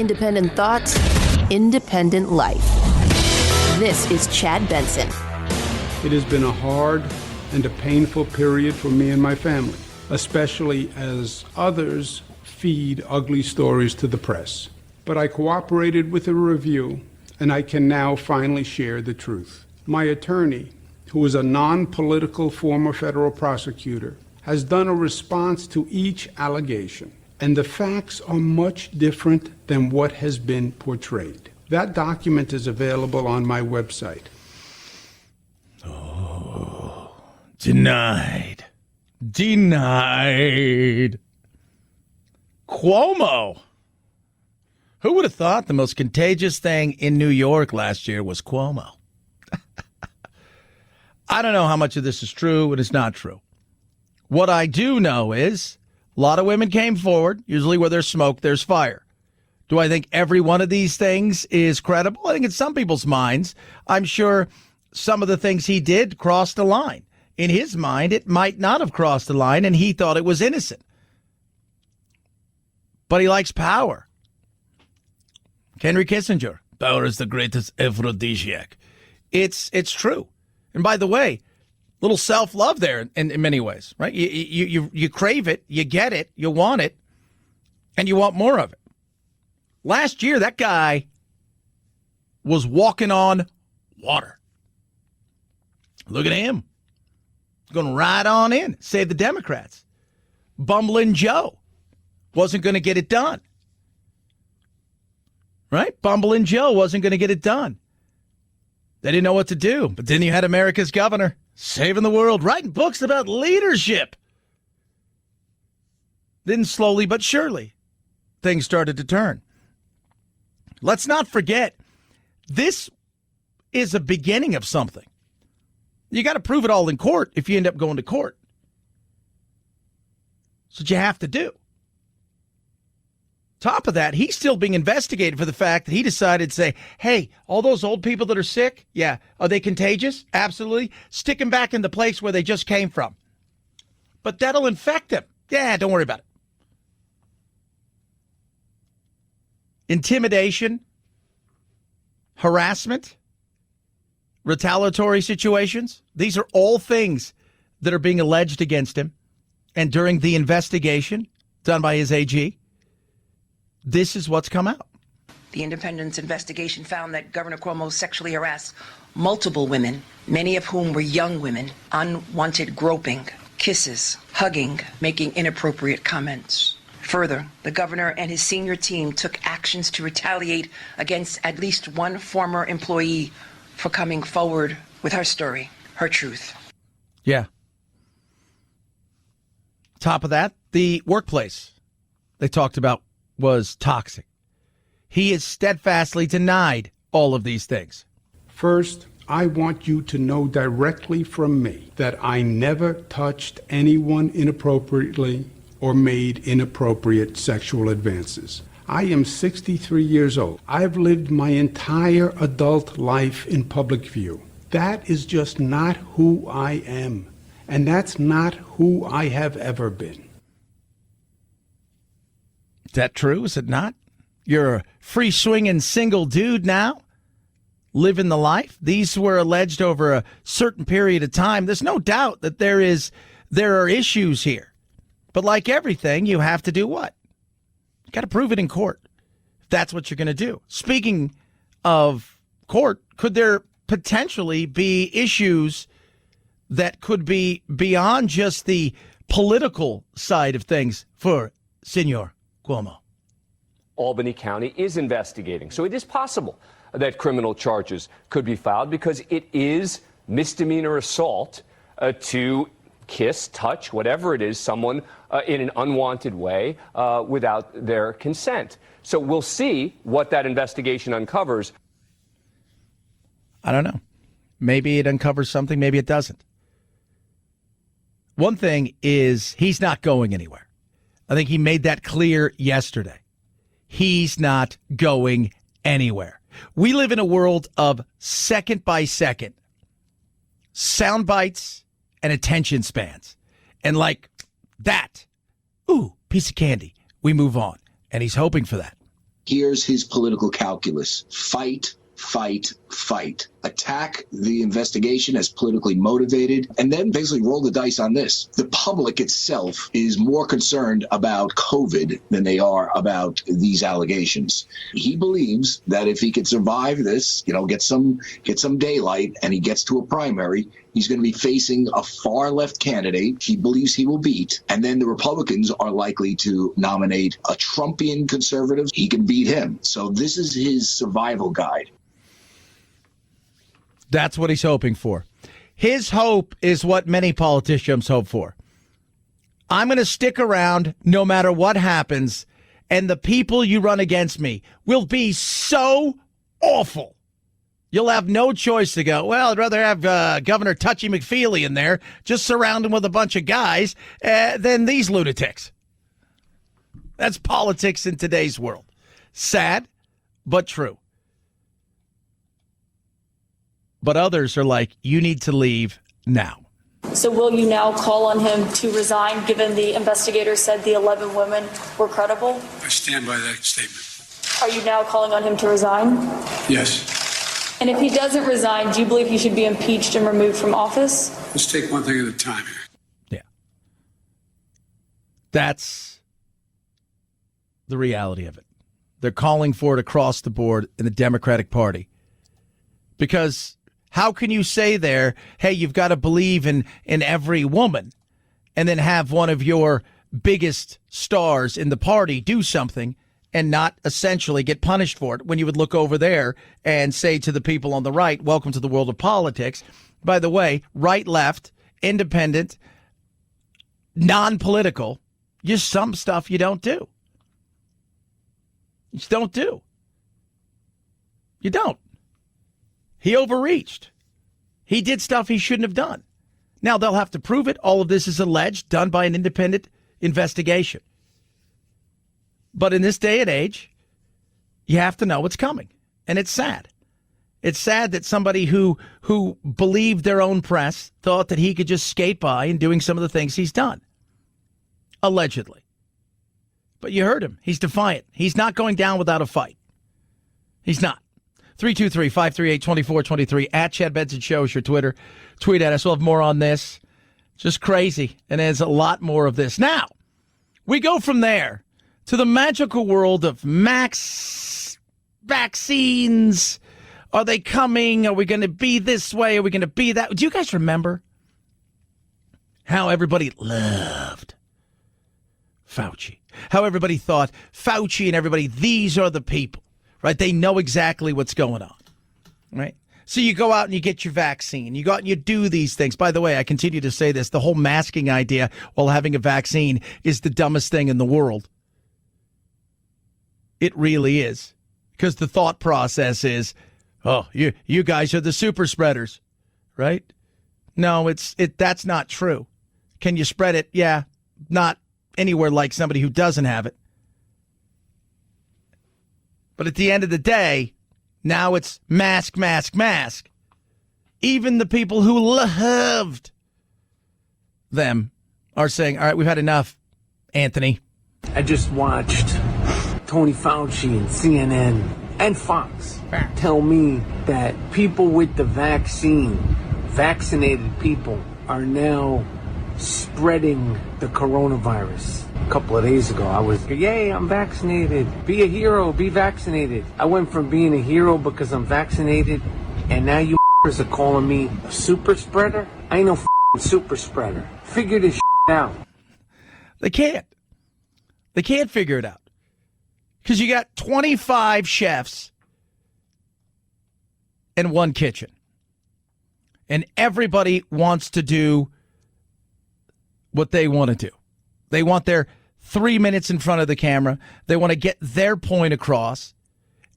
Independent thoughts, independent life. This is Chad Benson. It has been a hard and a painful period for me and my family, especially as others feed ugly stories to the press. But I cooperated with a review, and I can now finally share the truth. My attorney, who is a non-political former federal prosecutor, has done a response to each allegation, and the facts are much different than what has been portrayed. That document is available on my website. Oh, denied. Denied. Cuomo. Who would have thought the most contagious thing in New York last year was Cuomo? I don't know how much of this is true and it's not true. What I do know is a lot of women came forward. Usually where there's smoke, there's fire. Do I think every one of these things is credible? I think in some people's minds, I'm sure some of the things he did crossed a line. In his mind, it might not have crossed the line, and he thought it was innocent. But he likes power. Henry Kissinger, power is the greatest aphrodisiac. It's true. And by the way, little self-love there in many ways, right? You crave it, you get it, you want it, and you want more of it. Last year, that guy was walking on water. Look at him. Going to ride on in, save the Democrats. Bumbling Joe wasn't going to get it done. Right? Bumbling Joe wasn't going to get it done. They didn't know what to do. But then you had America's governor saving the world, writing books about leadership. Then slowly but surely, things started to turn. Let's not forget, this is a beginning of something. You got to prove it all in court if you end up going to court. That's what you have to do. Top of that, he's still being investigated for the fact that he decided to say, hey, all those old people that are sick, yeah, are they contagious? Absolutely. Stick them back in the place where they just came from. But that'll infect them. Yeah, don't worry about it. Intimidation, harassment, retaliatory situations. These are all things that are being alleged against him. And during the investigation done by his AG, this is what's come out. The Independent's investigation found that Governor Cuomo sexually harassed multiple women, many of whom were young women, unwanted groping, kisses, hugging, making inappropriate comments. Further, the governor and his senior team took actions to retaliate against at least one former employee for coming forward with her story, her truth. Yeah. Top of that, the workplace they talked about was toxic. He has steadfastly denied all of these things. First, I want you to know directly from me that I never touched anyone inappropriately or made inappropriate sexual advances. I am 63 years old. I've lived my entire adult life in public view. That is just not who I am, and that's not who I have ever been. Is that true? Is it not? You're a free-swinging single dude now, living the life. These were alleged over a certain period of time. There's no doubt that there are issues here. But like everything, you have to do what? You got to prove it in court. If that's what you're going to do. Speaking of court, could there potentially be issues that could be beyond just the political side of things for Senor Cuomo? Albany County is investigating. So it is possible that criminal charges could be filed because it is misdemeanor assault to kiss, touch, whatever it is, someone in an unwanted way without their consent. So we'll see what that investigation uncovers. I don't know. Maybe it uncovers something, maybe it doesn't. One thing is he's not going anywhere. I think he made that clear yesterday. He's not going anywhere. We live in a world of second by second sound bites and attention spans. And like that, ooh, piece of candy, we move on. And he's hoping for that. Here's his political calculus. Fight, fight, fight. Attack the investigation as politically motivated, and then basically roll the dice on this. The public itself is more concerned about COVID than they are about these allegations. He believes that if he could survive this, get some daylight, and he gets to a primary, he's going to be facing a far left candidate he believes he will beat, and then the Republicans are likely to nominate a Trumpian conservative. He can beat him. So this is his survival guide. That's what he's hoping for. His hope is what many politicians hope for. I'm going to stick around no matter what happens, and the people you run against me will be so awful. You'll have no choice to go, well, I'd rather have Governor Touchy McFeely in there, just surround him with a bunch of guys, than these lunatics. That's politics in today's world. Sad, but true. But others are like, you need to leave now. So will you now call on him to resign, given the investigators said the 11 women were credible? I stand by that statement. Are you now calling on him to resign? Yes. And if he doesn't resign, do you believe he should be impeached and removed from office? Let's take one thing at a time here. Yeah. That's the reality of it. They're calling for it across the board in the Democratic Party. Because how can you say there, hey, you've got to believe in every woman, and then have one of your biggest stars in the party do something and not essentially get punished for it, when you would look over there and say to the people on the right, welcome to the world of politics. By the way, right, left, independent, non-political, just some stuff you don't do. You just don't do. You don't. He overreached. He did stuff he shouldn't have done. Now, they'll have to prove it. All of this is alleged, done by an independent investigation. But in this day and age, you have to know what's coming. And it's sad. It's sad that somebody who believed their own press thought that he could just skate by in doing some of the things he's done. Allegedly. But you heard him. He's defiant. He's not going down without a fight. He's not. 323-538-2423 at Chad Benson Show is your Twitter. Tweet at us. We'll have more on this. Just crazy. And there's a lot more of this. Now, we go from there to the magical world of max vaccines. Are they coming? Are we going to be this way? Are we going to be that? Do you guys remember how everybody loved Fauci? How everybody thought Fauci and everybody, these are the people. Right? They know exactly what's going on. Right? So you go out and you get your vaccine. You go out and you do these things. By the way, I continue to say this. The whole masking idea while having a vaccine is the dumbest thing in the world. It really is. Because the thought process is, oh, you guys are the super spreaders. Right? No, that's not true. Can you spread it? Yeah. Not anywhere like somebody who doesn't have it. But at the end of the day, now it's mask, mask, mask. Even the people who loved them are saying, all right, we've had enough, Anthony. I just watched Tony Fauci and CNN and Fox tell me that people with the vaccine, vaccinated people, are now spreading the coronavirus. A couple of days ago, I was, yay, I'm vaccinated. Be a hero, be vaccinated. I went from being a hero because I'm vaccinated, and now you are calling me a super spreader? I ain't no super spreader. Figure this out. They can't. They can't figure it out. Because you got 25 chefs in one kitchen. And everybody wants to do what they want to do. They want their 3 minutes in front of the camera. They want to get their point across.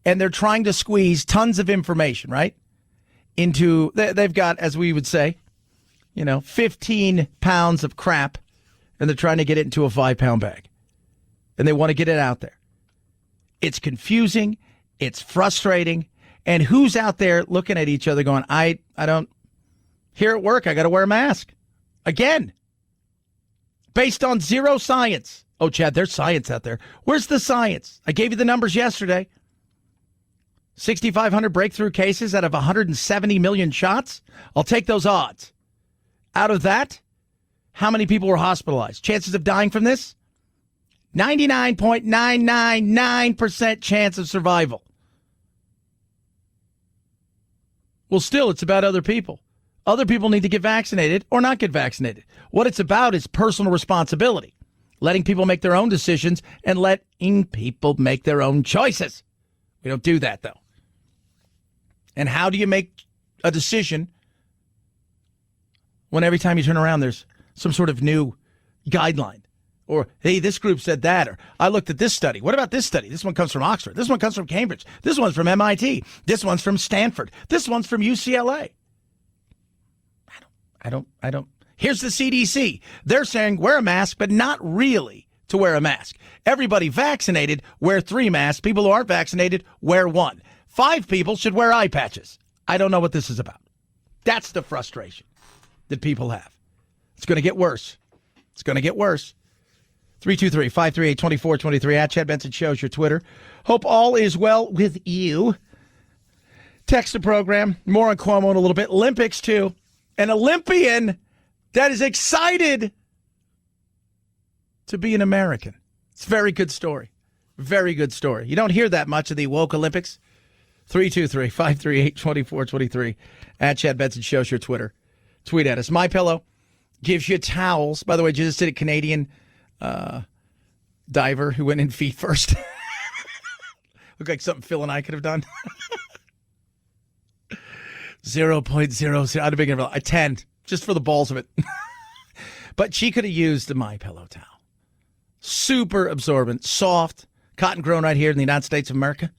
And they're trying to squeeze tons of information, right? Into, they've got, as we would say, 15 pounds of crap. And they're trying to get it into a 5-pound bag. And they want to get it out there. It's confusing. It's frustrating. And who's out there looking at each other going, I don't, here at work, I got to wear a mask. Again. Based on zero science. Oh, Chad, there's science out there. Where's the science? I gave you the numbers yesterday. 6,500 breakthrough cases out of 170 million shots. I'll take those odds. Out of that, how many people were hospitalized? Chances of dying from this? 99.999% chance of survival. Well, still, it's about other people. Other people need to get vaccinated or not get vaccinated. What it's about is personal responsibility, letting people make their own decisions and letting people make their own choices. We don't do that, though. And how do you make a decision when every time you turn around there's some sort of new guideline? Or, hey, this group said that. Or, I looked at this study. What about this study? This one comes from Oxford. This one comes from Cambridge. This one's from MIT. This one's from Stanford. This one's from UCLA. I don't. Here's the CDC. They're saying wear a mask, but not really to wear a mask. Everybody vaccinated, wear 3 masks. People who aren't vaccinated, wear 1. 5 people should wear eye patches. I don't know what this is about. That's the frustration that people have. It's going to get worse. It's going to get worse. 323-538-2423 at Chad Benson Show's your Twitter. Hope all is well with you. Text the program. More on Cuomo in a little bit. Olympics, too. An Olympian that is excited to be an American. It's a very good story. Very good story. You don't hear that much of the woke Olympics. 323-538-2423 at Chad Benson Show's your Twitter. Tweet at us. MyPillow gives you towels. By the way, just did a Canadian diver who went in feet first. Looked like something Phil and I could have done. 0.00. I'd have been a 10 just for the balls of it. But she could have used the MyPillow towel. Super absorbent, soft, cotton grown right here in the United States of America.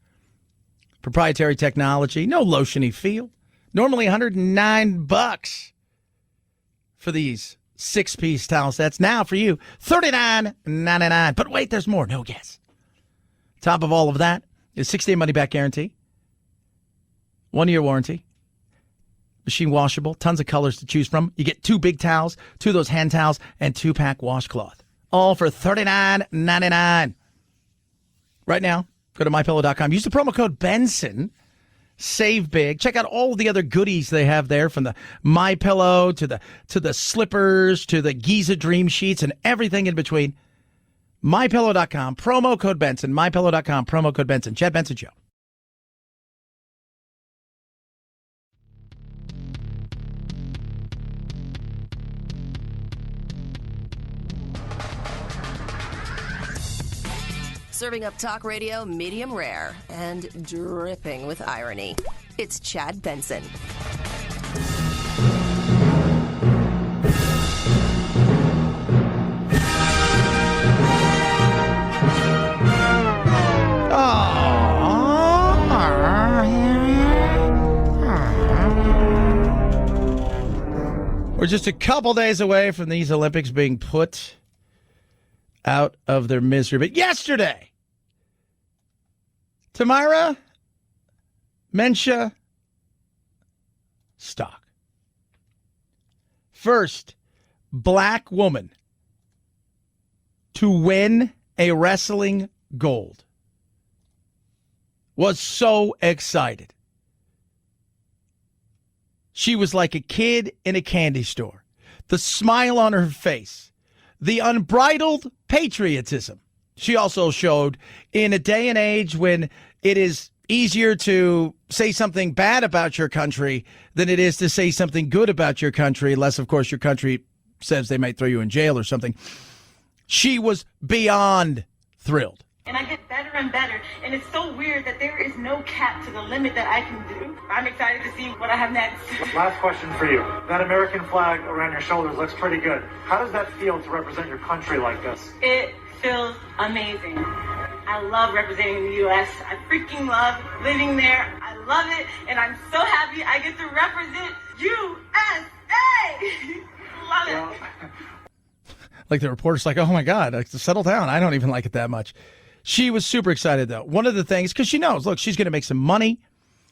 Proprietary technology, no lotiony feel. Normally $109 for these 6-piece towel sets. Now for you, $39.99. But wait, there's more. No guess. Top of all of that is 6-day money-back guarantee, 1-year warranty, machine washable, tons of colors to choose from. You get 2 big towels, 2 of those hand towels, and 2-pack washcloth. All for $39.99. Right now, go to MyPillow.com. Use the promo code Benson. Save big. Check out all the other goodies they have there, from the MyPillow to the slippers to the Giza Dream Sheets and everything in between. MyPillow.com. Promo code Benson. MyPillow.com. Promo code Benson. Chad Benson Show. Serving up talk radio medium rare and dripping with irony. It's Chad Benson. We're just a couple days away from these Olympics being put out of their misery. But yesterday, Tamara Mensah Stock, first black woman to win a wrestling gold, was so excited. She was like a kid in a candy store. The smile on her face, the unbridled patriotism. She also showed, in a day and age when it is easier to say something bad about your country than it is to say something good about your country, unless, of course, your country says they might throw you in jail or something. She was beyond thrilled. And I get better and better. And it's so weird that there is no cap to the limit that I can do. I'm excited to see what I have next. Last question for you. That American flag around your shoulders looks pretty good. How does that feel to represent your country like this? It feels amazing. I love representing the U.S. I freaking love living there. I love it. And I'm so happy I get to represent USA. Love it. Like the reporter's like, oh my God, settle down. I don't even like it that much. She was super excited, though. One of the things, because she knows, look, she's going to make some money.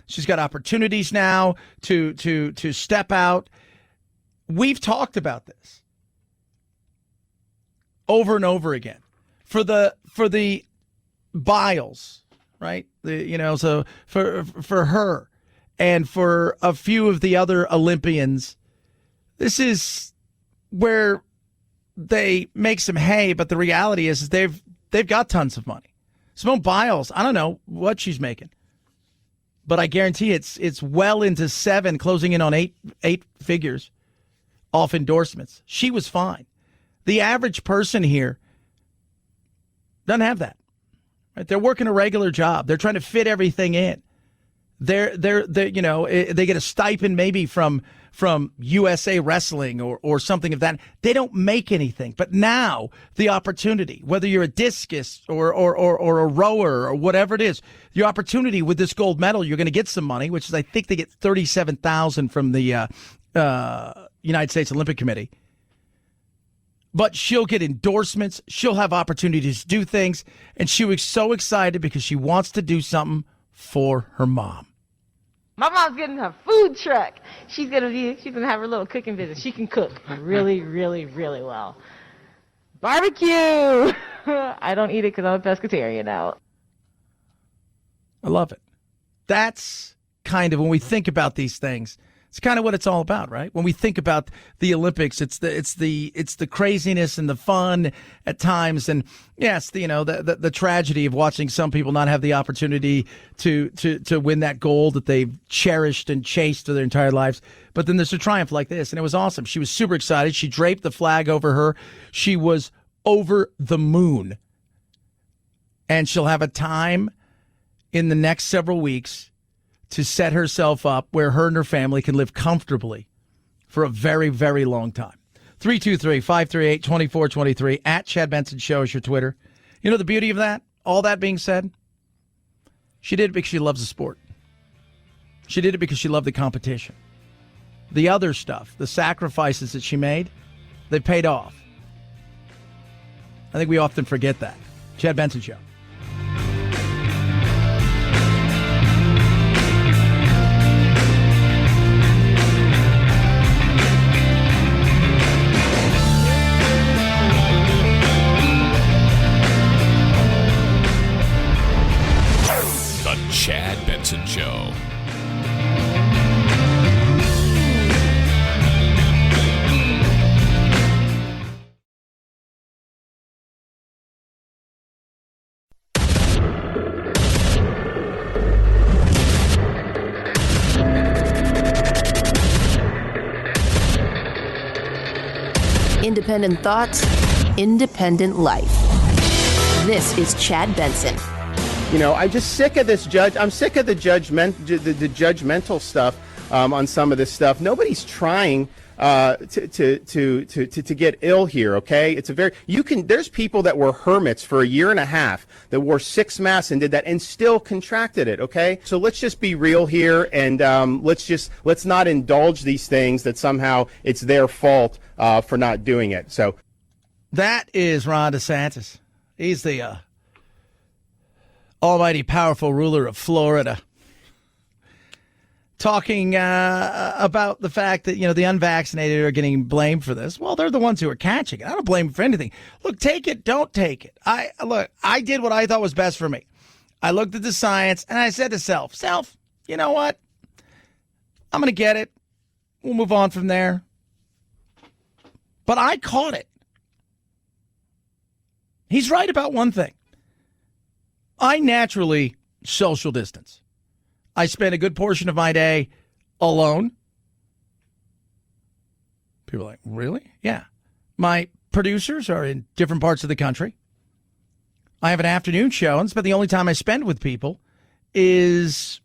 She's got opportunities now to step out. We've talked about this over and over again. for the Biles, right? So for her and for a few of the other Olympians, this is where they make some hay, but the reality is they've got tons of money. Simone Biles, I don't know what she's making, but I guarantee it's well into 7, closing in on eight figures off endorsements. She was fine. The average person here doesn't have that. Right? They're working a regular job. They're trying to fit everything in. They get a stipend maybe from USA Wrestling or something of that. They don't make anything. But now the opportunity, whether you're a discus or a rower or whatever it is, the opportunity with this gold medal, you're going to get some money, which is I think they get $37,000 from the United States Olympic Committee. But she'll get endorsements. She'll have opportunities to do things. And she was so excited because she wants to do something for her mom. My mom's getting her food truck. She's gonna have her little cooking business. She can cook really, really, really well. Barbecue. I don't eat it because I'm a pescatarian now. I love it. That's kind of when we think about these things. It's kind of what it's all about, right? When we think about the Olympics, it's the craziness and the fun at times, and yes, the tragedy of watching some people not have the opportunity to win that gold that they've cherished and chased their entire lives. But then there's a triumph like this, and it was awesome. She was super excited. She draped the flag over her. She was over the moon, and she'll have a time in the next several weeks to set herself up where her and her family can live comfortably for a very, very long time. 323-538-2423 at Chad Benson Show is your Twitter. You know the beauty of that? All that being said, she did it because she loves the sport. She did it because she loved the competition. The other stuff, the sacrifices that she made, they paid off. I think we often forget that. Chad Benson Show. Chad Benson Show. Independent thoughts, independent life. This is Chad Benson. I'm just sick of this judge. I'm sick of the judgmental stuff on some of this stuff. Nobody's trying to get ill here. Okay, there's people that were hermits for a year and a half that wore 6 masks and did that and still contracted it. Okay, so let's just be real here and let's not indulge these things that somehow it's their fault for not doing it. So that is Ron DeSantis. He's the almighty powerful ruler of Florida, talking about the fact that, the unvaccinated are getting blamed for this. Well, they're the ones who are catching it. I don't blame them for anything. Look, take it, don't take it. I did what I thought was best for me. I looked at the science and I said to self, you know what? I'm going to get it. We'll move on from there. But I caught it. He's right about one thing. I naturally social distance. I spend a good portion of my day alone. People are like, really? Yeah. My producers are in different parts of the country. I have an afternoon show, but the only time I spend with people is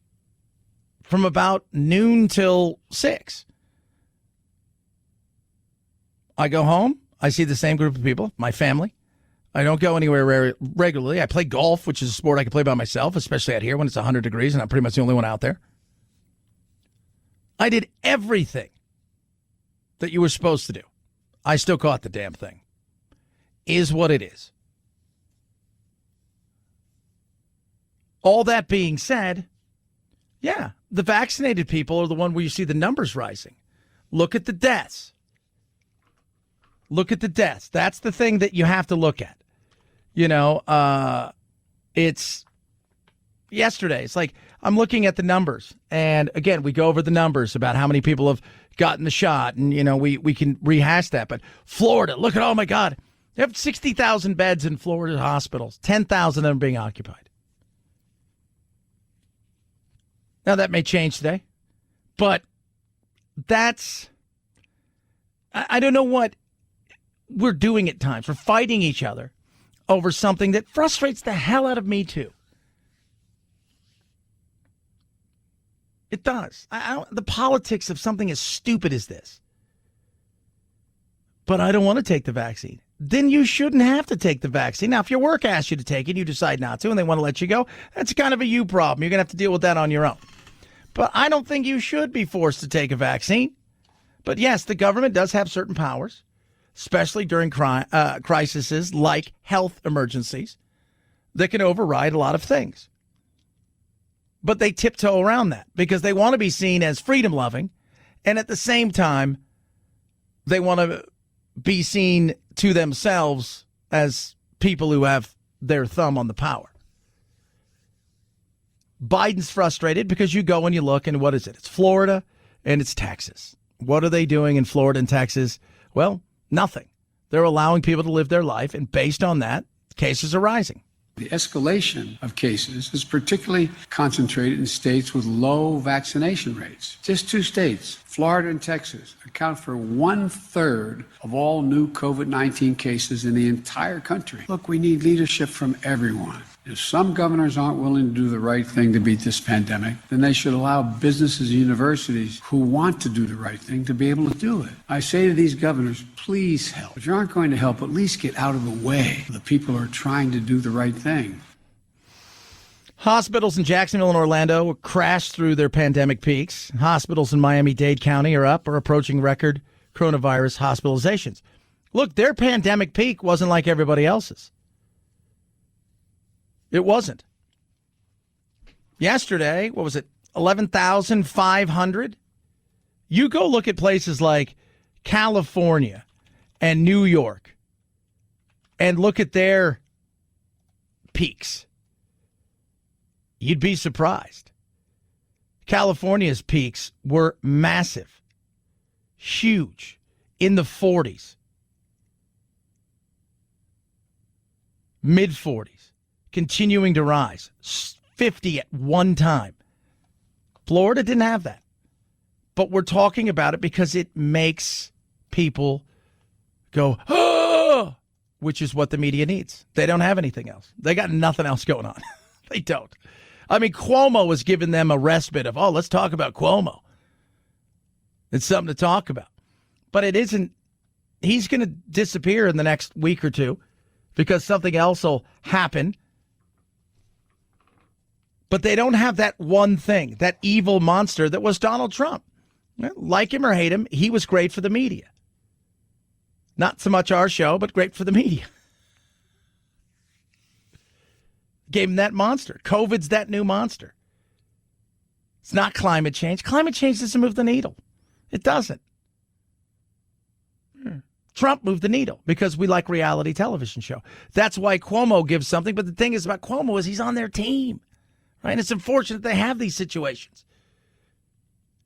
from about noon till 6. I go home. I see the same group of people, my family. I don't go anywhere regularly. I play golf, which is a sport I can play by myself, especially out here when it's 100 degrees and I'm pretty much the only one out there. I did everything that you were supposed to do. I still caught the damn thing. Is what it is. All that being said, yeah, the vaccinated people are the one where you see the numbers rising. Look at the deaths. Look at the deaths. That's the thing that you have to look at. It's yesterday. It's like I'm looking at the numbers. And again, we go over the numbers about how many people have gotten the shot. And, we can rehash that. But Florida, look at, oh, my God. They have 60,000 beds in Florida hospitals, 10,000 of them being occupied. Now, that may change today. But I don't know what we're doing at times. We're fighting each other over something that frustrates the hell out of me, too. It does. The politics of something as stupid as this. But I don't want to take the vaccine. Then you shouldn't have to take the vaccine. Now, if your work asks you to take it, you decide not to, and they want to let you go, that's kind of a you problem. You're going to have to deal with that on your own. But I don't think you should be forced to take a vaccine. But yes, the government does have certain powers, especially during crises like health emergencies, that can override a lot of things. But they tiptoe around that because they want to be seen as freedom-loving, and at the same time, they want to be seen to themselves as people who have their thumb on the power. Biden's frustrated because you go and you look, and what is it? It's Florida and it's Texas. What are they doing in Florida and Texas? Well, nothing. They're allowing people to live their life, and based on that, cases are rising. The escalation of cases is particularly concentrated in states with low vaccination rates. Just 2 states, Florida and Texas, account for 1/3 of all new COVID-19 cases in the entire country. Look, we need leadership from everyone. If some governors aren't willing to do the right thing to beat this pandemic, then they should allow businesses and universities who want to do the right thing to be able to do it. I say to these governors, please help. If you aren't going to help, at least get out of the way of the people who are trying to do the right thing. Hospitals in Jacksonville and Orlando crashed through their pandemic peaks. Hospitals in Miami-Dade County are up or approaching record coronavirus hospitalizations. Look, their pandemic peak wasn't like everybody else's. It wasn't. Yesterday, what was it, 11,500? You go look at places like California and New York and look at their peaks. You'd be surprised. California's peaks were massive, huge, in the 40s, mid-40s. Continuing to rise, 50 at one time. Florida didn't have that. But we're talking about it because it makes people go, oh, which is what the media needs. They don't have anything else. They got nothing else going on. They don't. I mean, Cuomo was giving them a respite of, let's talk about Cuomo. It's something to talk about. But it isn't. He's going to disappear in the next week or two because something else will happen. But they don't have that one thing, that evil monster that was Donald Trump. Like him or hate him, he was great for the media. Not so much our show, but great for the media. Gave him that monster. COVID's that new monster. It's not climate change. Climate change doesn't move the needle. It doesn't. Trump moved the needle because we like reality television show. That's why Cuomo gives something. But the thing is about Cuomo is he's on their team. Right? And it's unfortunate they have these situations.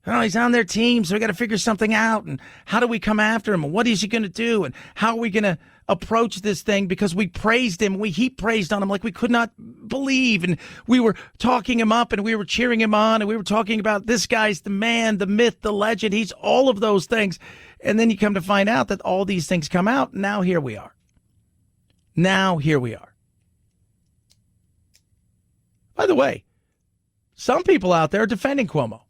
He's on their team, so we got to figure something out. And how do we come after him? And what is he going to do? And how are we going to approach this thing? Because we praised him. He praised on him like we could not believe. And we were talking him up and we were cheering him on. And we were talking about this guy's the man, the myth, the legend. He's all of those things. And then you come to find out that all these things come out. Now here we are. By the way, some people out there are defending Cuomo.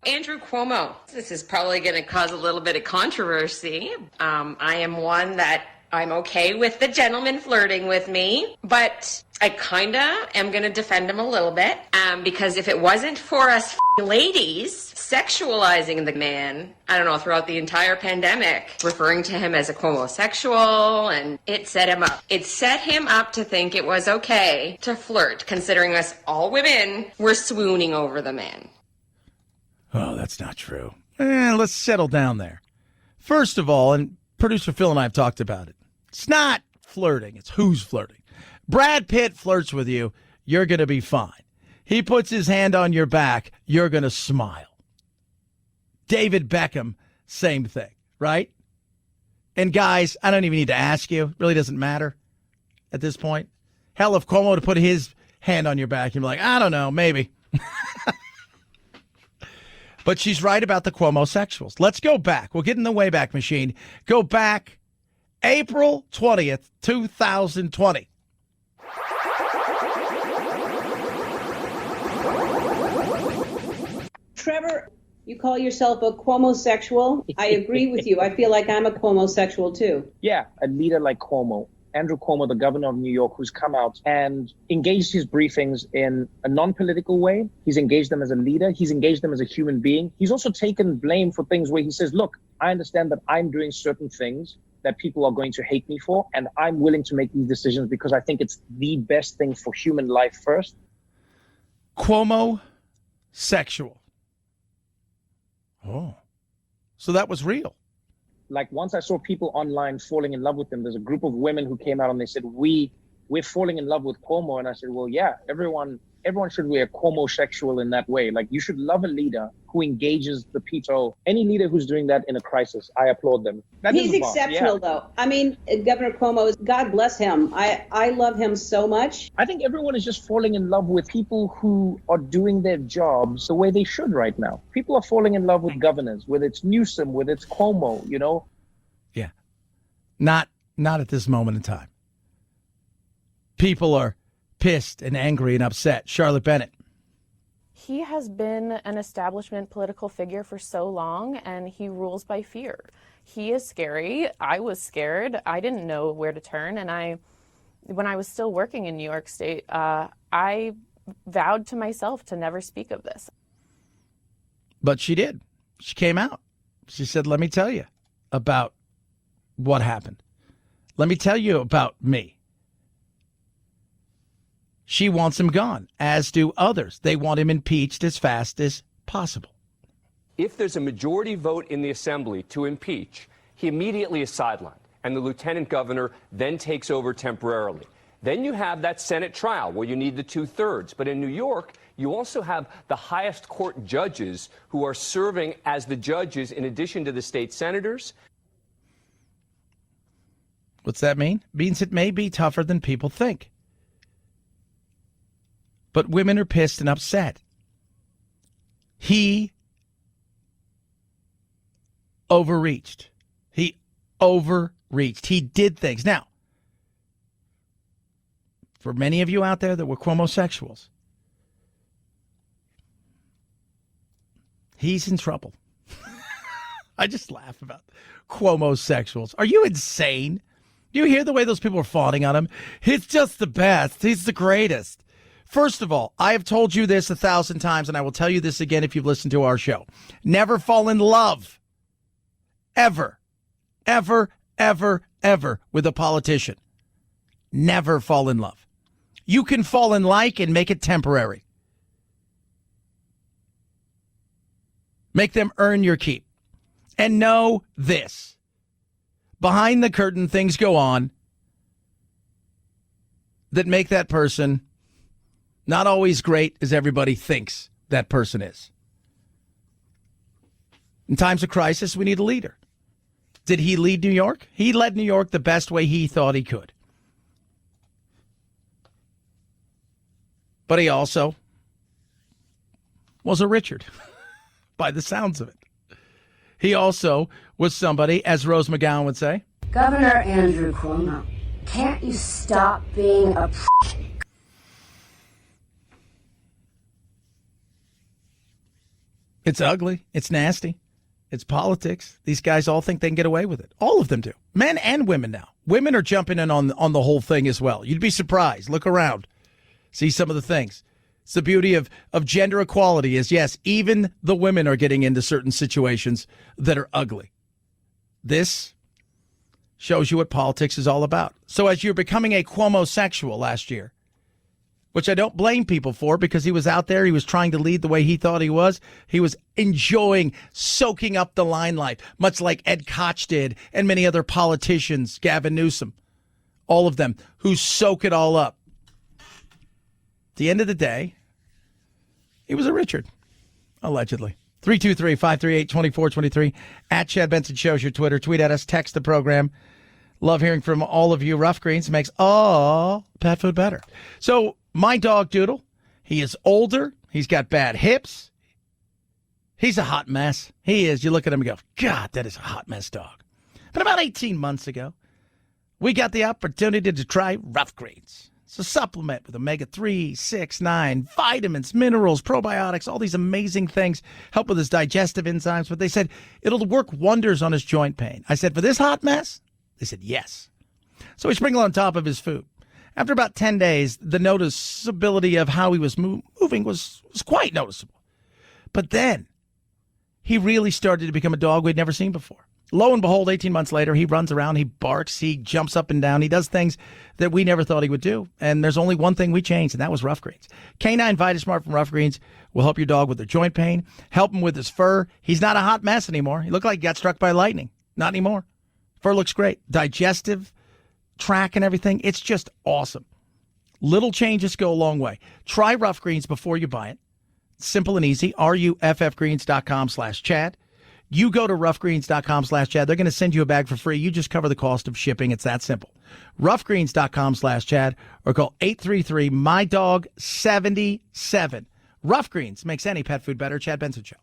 Andrew Cuomo. This is probably going to cause a little bit of controversy. I am one that I'm okay with the gentleman flirting with me, but I kind of am going to defend him a little bit because if it wasn't for us ladies sexualizing the man, I don't know, throughout the entire pandemic, referring to him as a homosexual, and it set him up. It set him up to think it was okay to flirt, considering us all women were swooning over the man. Oh, that's not true. Let's settle down there. First of all, and producer Phil and I have talked about it, it's not flirting. It's who's flirting. Brad Pitt flirts with you, you're going to be fine. He puts his hand on your back, you're going to smile. David Beckham, same thing, right? And guys, I don't even need to ask you. It really doesn't matter at this point. Hell, if Cuomo to put his hand on your back, you'd be like, I don't know, maybe. But she's right about the Cuomo sexuals. Let's go back. We'll get in the Wayback Machine. Go back April 20th, 2020. Trevor, you call yourself a Cuomo-sexual. I agree with you. I feel like I'm a Cuomo-sexual too. Yeah, a leader like Cuomo, Andrew Cuomo, the governor of New York, who's come out and engaged his briefings in a non-political way. He's engaged them as a leader. He's engaged them as a human being. He's also taken blame for things where he says, look, I understand that I'm doing certain things that people are going to hate me for, and I'm willing to make these decisions because I think it's the best thing for human life first. Cuomo sexual. Oh, so that was real. Like once I saw people online falling in love with him, there's a group of women who came out and they said, we're falling in love with Cuomo. And I said, well, yeah, everyone should be a Cuomo-sexual in that way. Like you should love a leader who engages the people. Any leader who's doing that in a crisis, I applaud them. He's exceptional, though. I mean, Governor Cuomo, God bless him. I love him so much. I think everyone is just falling in love with people who are doing their jobs the way they should right now. People are falling in love with governors, whether it's Newsom, whether it's Cuomo, you know? Yeah. Not at this moment in time. People are pissed and angry and upset. Charlotte Bennett. He has been an establishment political figure for so long, and he rules by fear. He is scary. I was scared. I didn't know where to turn, and when I was still working in New York State, I vowed to myself to never speak of this. But she did. She came out. She said, let me tell you about what happened. Let me tell you about me. She wants him gone, as do others. They want him impeached as fast as possible. If there's a majority vote in the assembly to impeach, he immediately is sidelined, and the lieutenant governor then takes over temporarily. Then you have that Senate trial where you need the 2/3. But in New York, you also have the highest court judges who are serving as the judges in addition to the state senators. What's that mean? It means it may be tougher than people think. But women are pissed and upset. He overreached. He overreached. He did things. Now, for many of you out there that were Cuomo-sexuals, he's in trouble. I just laugh about Cuomo-sexuals. Are you insane? Do you hear the way those people are fawning on him? He's just the best. He's the greatest. First of all, I have told you this 1,000 times, and I will tell you this again if you've listened to our show. Never fall in love. Ever. Ever, ever, ever with a politician. Never fall in love. You can fall in like and make it temporary. Make them earn your keep. And know this. Behind the curtain, things go on that make that person not always great as everybody thinks that person is. In times of crisis, we need a leader. Did he lead New York? He led New York the best way he thought he could. But he also was a Richard, by the sounds of it. He also was somebody, as Rose McGowan would say, Governor Andrew Cuomo, can't you stop being a It's ugly. It's nasty. It's politics. These guys all think they can get away with it. All of them do. Men and women now. Women are jumping in on the whole thing as well. You'd be surprised. Look around. See some of the things. It's the beauty of gender equality is, yes, even the women are getting into certain situations that are ugly. This shows you what politics is all about. So as you're becoming a Cuomo-sexual last year, which I don't blame people for because he was out there. He was trying to lead the way he thought he was. He was enjoying soaking up the limelight, much like Ed Koch did and many other politicians, Gavin Newsom, all of them who soak it all up. the end of the day, he was a Richard, allegedly. 323-538-2423. At Chad Benson Show's your Twitter. Tweet at us. Text the program. Love hearing from all of you. Rough Greens makes all pet food better. So my dog Doodle, he is older. He's got bad hips. He's a hot mess. He is. You look at him and go, God, that is a hot mess dog. But about 18 months ago, we got the opportunity to try Rough Greens. It's a supplement with omega-3, 6, 9, vitamins, minerals, probiotics, all these amazing things, help with his digestive enzymes. But they said it'll work wonders on his joint pain. I said, for this hot mess? They said, yes. So we sprinkle on top of his food. After about 10 days, the noticeability of how he was moving was quite noticeable. But then he really started to become a dog we'd never seen before. Lo and behold, 18 months later, he runs around, he barks, he jumps up and down, he does things that we never thought he would do. And there's only one thing we changed, and that was Rough Greens. Canine Vitasmart from Rough Greens will help your dog with their joint pain, help him with his fur. He's not a hot mess anymore. He looked like he got struck by lightning. Not anymore. Fur looks great. Digestive tract and everything. It's just awesome. Little changes go a long way. Try Rough Greens before you buy it. Simple and easy. RUFFgreens.com/Chad. You go to roughgreens.com/Chad. They're going to send you a bag for free. You just cover the cost of shipping. It's that simple. Roughgreens.com/Chad or call 833-MY-DOG-77. Rough Greens makes any pet food better. Chad Benson Show.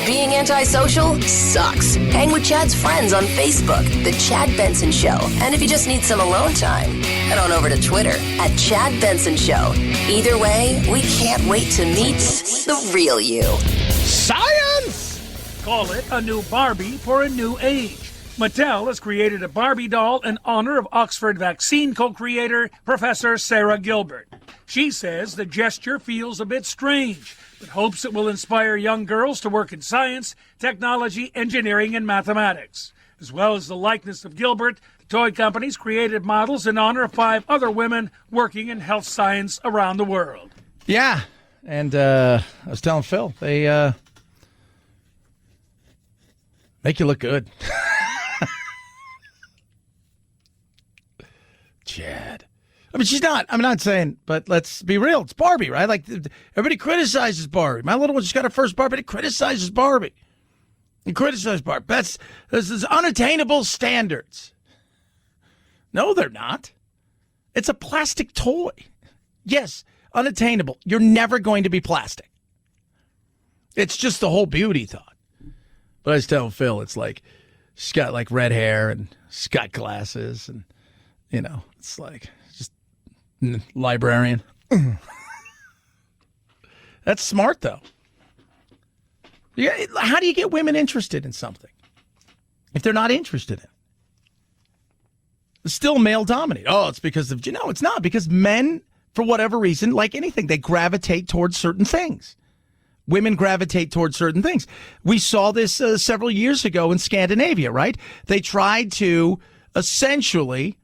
Being antisocial sucks. Hang with Chad's friends on Facebook, The Chad Benson Show. And if you just need some alone time, head on over to Twitter at Chad Benson Show. Either way, we can't wait to meet the real you. Science! Call it a new Barbie for a new age. Mattel has created a Barbie doll in honor of Oxford vaccine co-creator Professor Sarah Gilbert. She says the gesture feels a bit strange, but hopes it will inspire young girls to work in science, technology, engineering, and mathematics. As well as the likeness of Gilbert, the toy companies created models in honor of 5 other women working in health science around the world. Yeah, and I was telling Phil, they make you look good. Chad. I mean, she's not. I'm not saying, but let's be real. It's Barbie, right? Like, everybody criticizes Barbie. My little one just got her first Barbie. It criticizes Barbie. And criticize Barbie. This is unattainable standards. No, they're not. It's a plastic toy. Yes, unattainable. You're never going to be plastic. It's just the whole beauty thought. But I was telling Phil, it's like, she's got like red hair and she's got glasses and, you know, it's like just librarian. That's smart, though. Yeah, how do you get women interested in something if they're not interested in it? It's still male-dominated. Oh, it's because of... No, it's not. Because men, for whatever reason, like anything, they gravitate towards certain things. Women gravitate towards certain things. We saw this several years ago in Scandinavia, right? They tried to essentially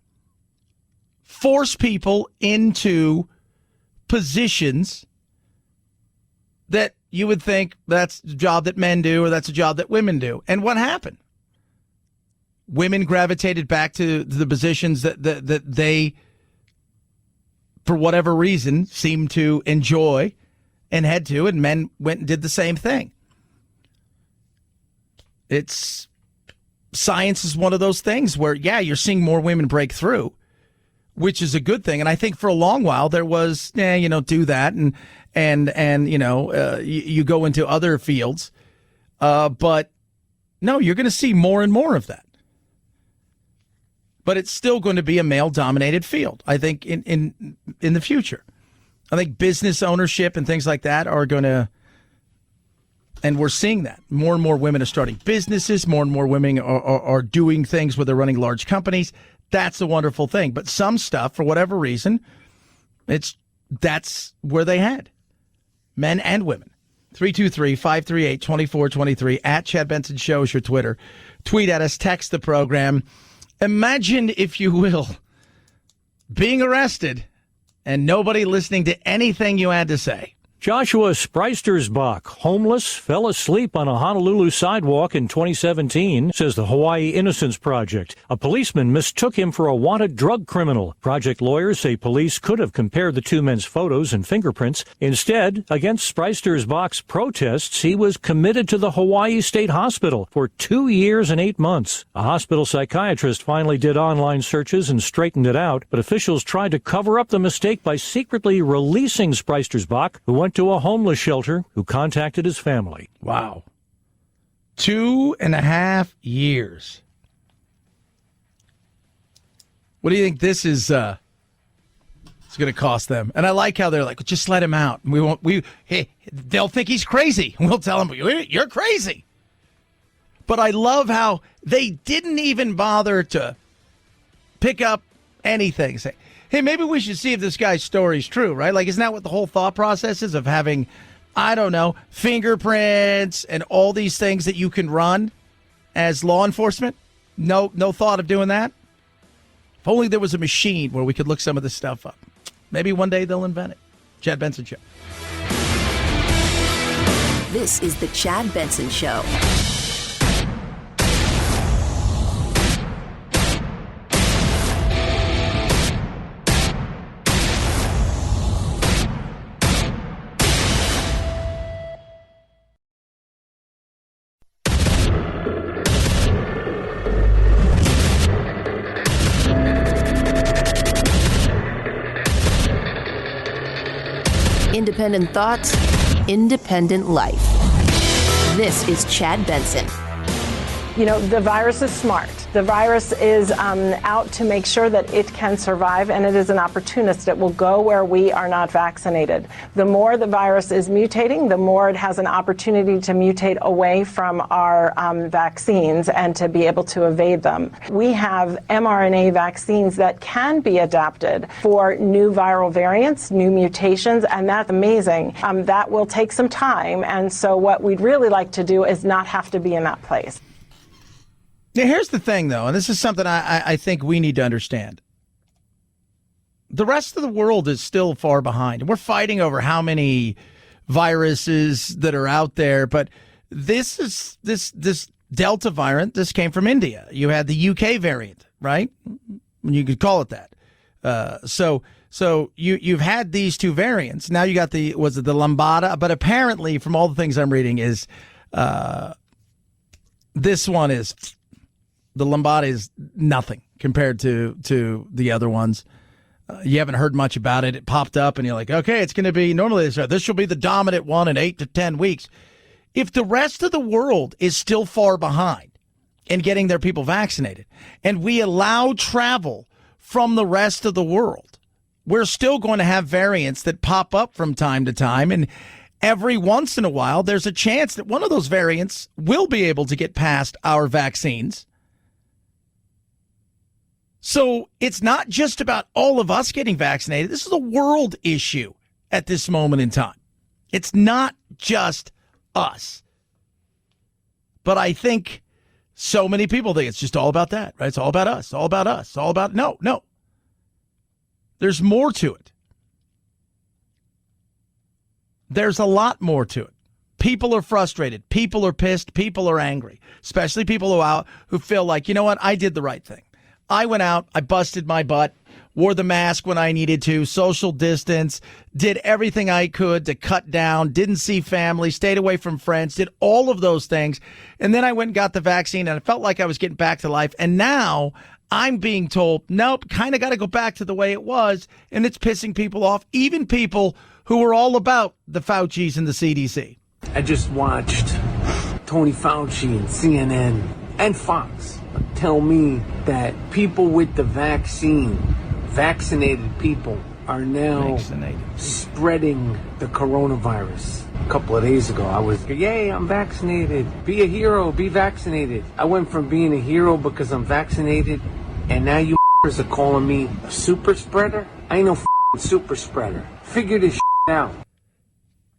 force people into positions that you would think that's a job that men do or that's a job that women do. And what happened? Women gravitated back to the positions that they, for whatever reason, seemed to enjoy and head to, and men went and did the same thing. It's science is one of those things where, yeah, you're seeing more women break through, which is a good thing. And I think for a long while there was, do that and you go into other fields. But no, you're going to see more and more of that. But it's still going to be a male-dominated field, I think, in the future. I think business ownership and things like that are going to, and we're seeing that. More and more women are starting businesses. More and more women are doing things where they're running large companies. That's a wonderful thing. But some stuff, for whatever reason, that's where they head. Men and women. 323-538-2423. At Chad Benson Show is your Twitter. Tweet at us. Text the program. Imagine, if you will, being arrested and nobody listening to anything you had to say. Joshua Spreistersbach, homeless, fell asleep on a Honolulu sidewalk in 2017, says the Hawaii Innocence Project. A policeman mistook him for a wanted drug criminal. Project lawyers say police could have compared the two men's photos and fingerprints. Instead, against Spreistersbach's protests, he was committed to the Hawaii State Hospital for 2 years and 8 months. A hospital psychiatrist finally did online searches and straightened it out, but officials tried to cover up the mistake by secretly releasing Spreistersbach, who went to a homeless shelter, who contacted his family. Wow. 2.5 years. What do you think this is it's going to cost them? And I like how they're like, just let him out. They'll think he's crazy. We'll tell him, you're crazy. But I love how they didn't even bother to pick up anything. Say, hey, maybe we should see if this guy's story's true, right? Like, isn't that what the whole thought process is of having, I don't know, fingerprints and all these things that you can run as law enforcement? No thought of doing that? If only there was a machine where we could look some of this stuff up. Maybe one day they'll invent it. Chad Benson Show. This is the Chad Benson Show. Independent thoughts, independent life. This is Chad Benson. You know, the virus is smart. The virus is out to make sure that it can survive, and it is an opportunist. It will go where we are not vaccinated. The more the virus is mutating, the more it has an opportunity to mutate away from our vaccines and to be able to evade them. We have mRNA vaccines that can be adapted for new viral variants, new mutations, and that's amazing. That will take some time, and so what we'd really like to do is not have to be in that place. Now, here's the thing, though, and this is something I think we need to understand. The rest of the world is still far behind. We're fighting over how many viruses that are out there, but this Delta variant, this came from India. You had the UK variant, right? You could call it that. So you've had these two variants. Now you got the Lambda, but apparently from all the things I'm reading is this one is... The Lambda is nothing compared to the other ones. You haven't heard much about it. It popped up, and you're like, okay, it's going to be normally this will be the dominant one in 8 to 10 weeks. If the rest of the world is still far behind in getting their people vaccinated, and we allow travel from the rest of the world, we're still going to have variants that pop up from time to time, and every once in a while, there's a chance that one of those variants will be able to get past our vaccines. So it's not just about all of us getting vaccinated. This is a world issue at this moment in time. It's not just us. But I think so many people think it's just all about that, right? It's all about us, all about us, all about... No. There's more to it. There's a lot more to it. People are frustrated. People are pissed. People are angry, especially people who feel like, you know what, I did the right thing. I went out, I busted my butt, wore the mask when I needed to, social distance, did everything I could to cut down, didn't see family, stayed away from friends, did all of those things. And then I went and got the vaccine, and I felt like I was getting back to life. And now I'm being told, nope, kind of got to go back to the way it was. And it's pissing people off, even people who are all about the Faucis and the CDC. I just watched Tony Fauci and CNN and Fox tell me that people with the vaccinated people, are now spreading the coronavirus. A couple of days ago, I was, yay, I'm vaccinated. Be a hero, be vaccinated. I went from being a hero because I'm vaccinated, and now you are calling me a super spreader? I ain't no super spreader. Figure this out.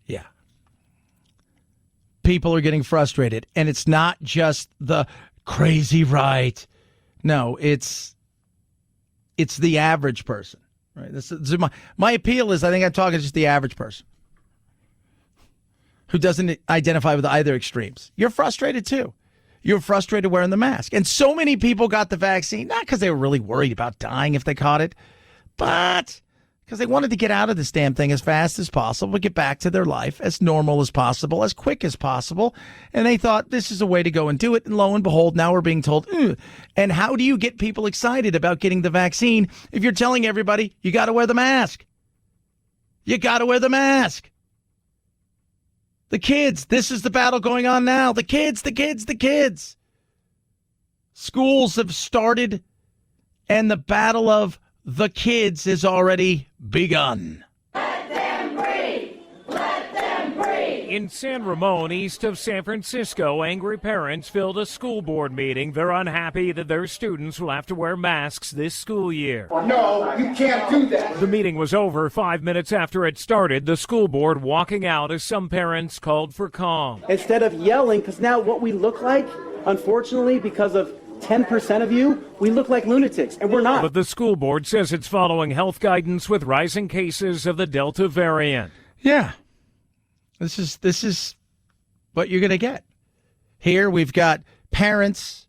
Yeah. People are getting frustrated, and it's not just the crazy right. No, it's the average person. Right. This is my appeal is I think I'm talking to just the average person who doesn't identify with either extremes. You're frustrated too. You're frustrated wearing the mask. And so many people got the vaccine, not because they were really worried about dying if they caught it, but because they wanted to get out of this damn thing as fast as possible, get back to their life as normal as possible, as quick as possible. And they thought this is a way to go and do it. And lo and behold, now we're being told, ugh. And how do you get people excited about getting the vaccine if you're telling everybody you got to wear the mask? You got to wear the mask. The kids, this is the battle going on now. The kids. Schools have started, and the battle of the kids is already begun. Let them breathe. Let them breathe. In San Ramon, east of San Francisco, angry parents filled a school board meeting. They're unhappy that their students will have to wear masks this school year. No, you can't do that. The meeting was over 5 minutes after it started, the school board walking out as some parents called for calm. Instead of yelling, because now what we look like, unfortunately, because of 10% of you, we look like lunatics, and we're not. But the school board says it's following health guidance with rising cases of the Delta variant. Yeah. This is what you're going to get. Here we've got parents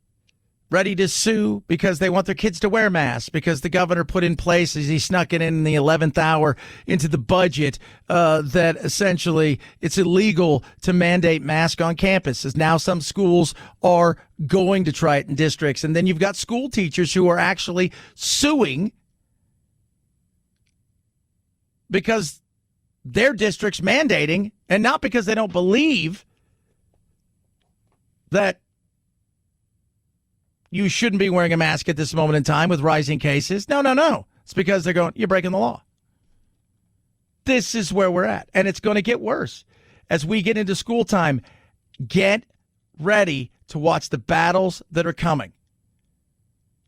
ready to sue because they want their kids to wear masks because the governor put in place, as he snuck it in the 11th hour into the budget, that essentially it's illegal to mandate masks on campuses. Now some schools are going to try it in districts. And then you've got school teachers who are actually suing because their district's mandating, and not because they don't believe that you shouldn't be wearing a mask at this moment in time with rising cases. No. It's because they're going, you're breaking the law. This is where we're at. And it's going to get worse. As we get into school time, get ready to watch the battles that are coming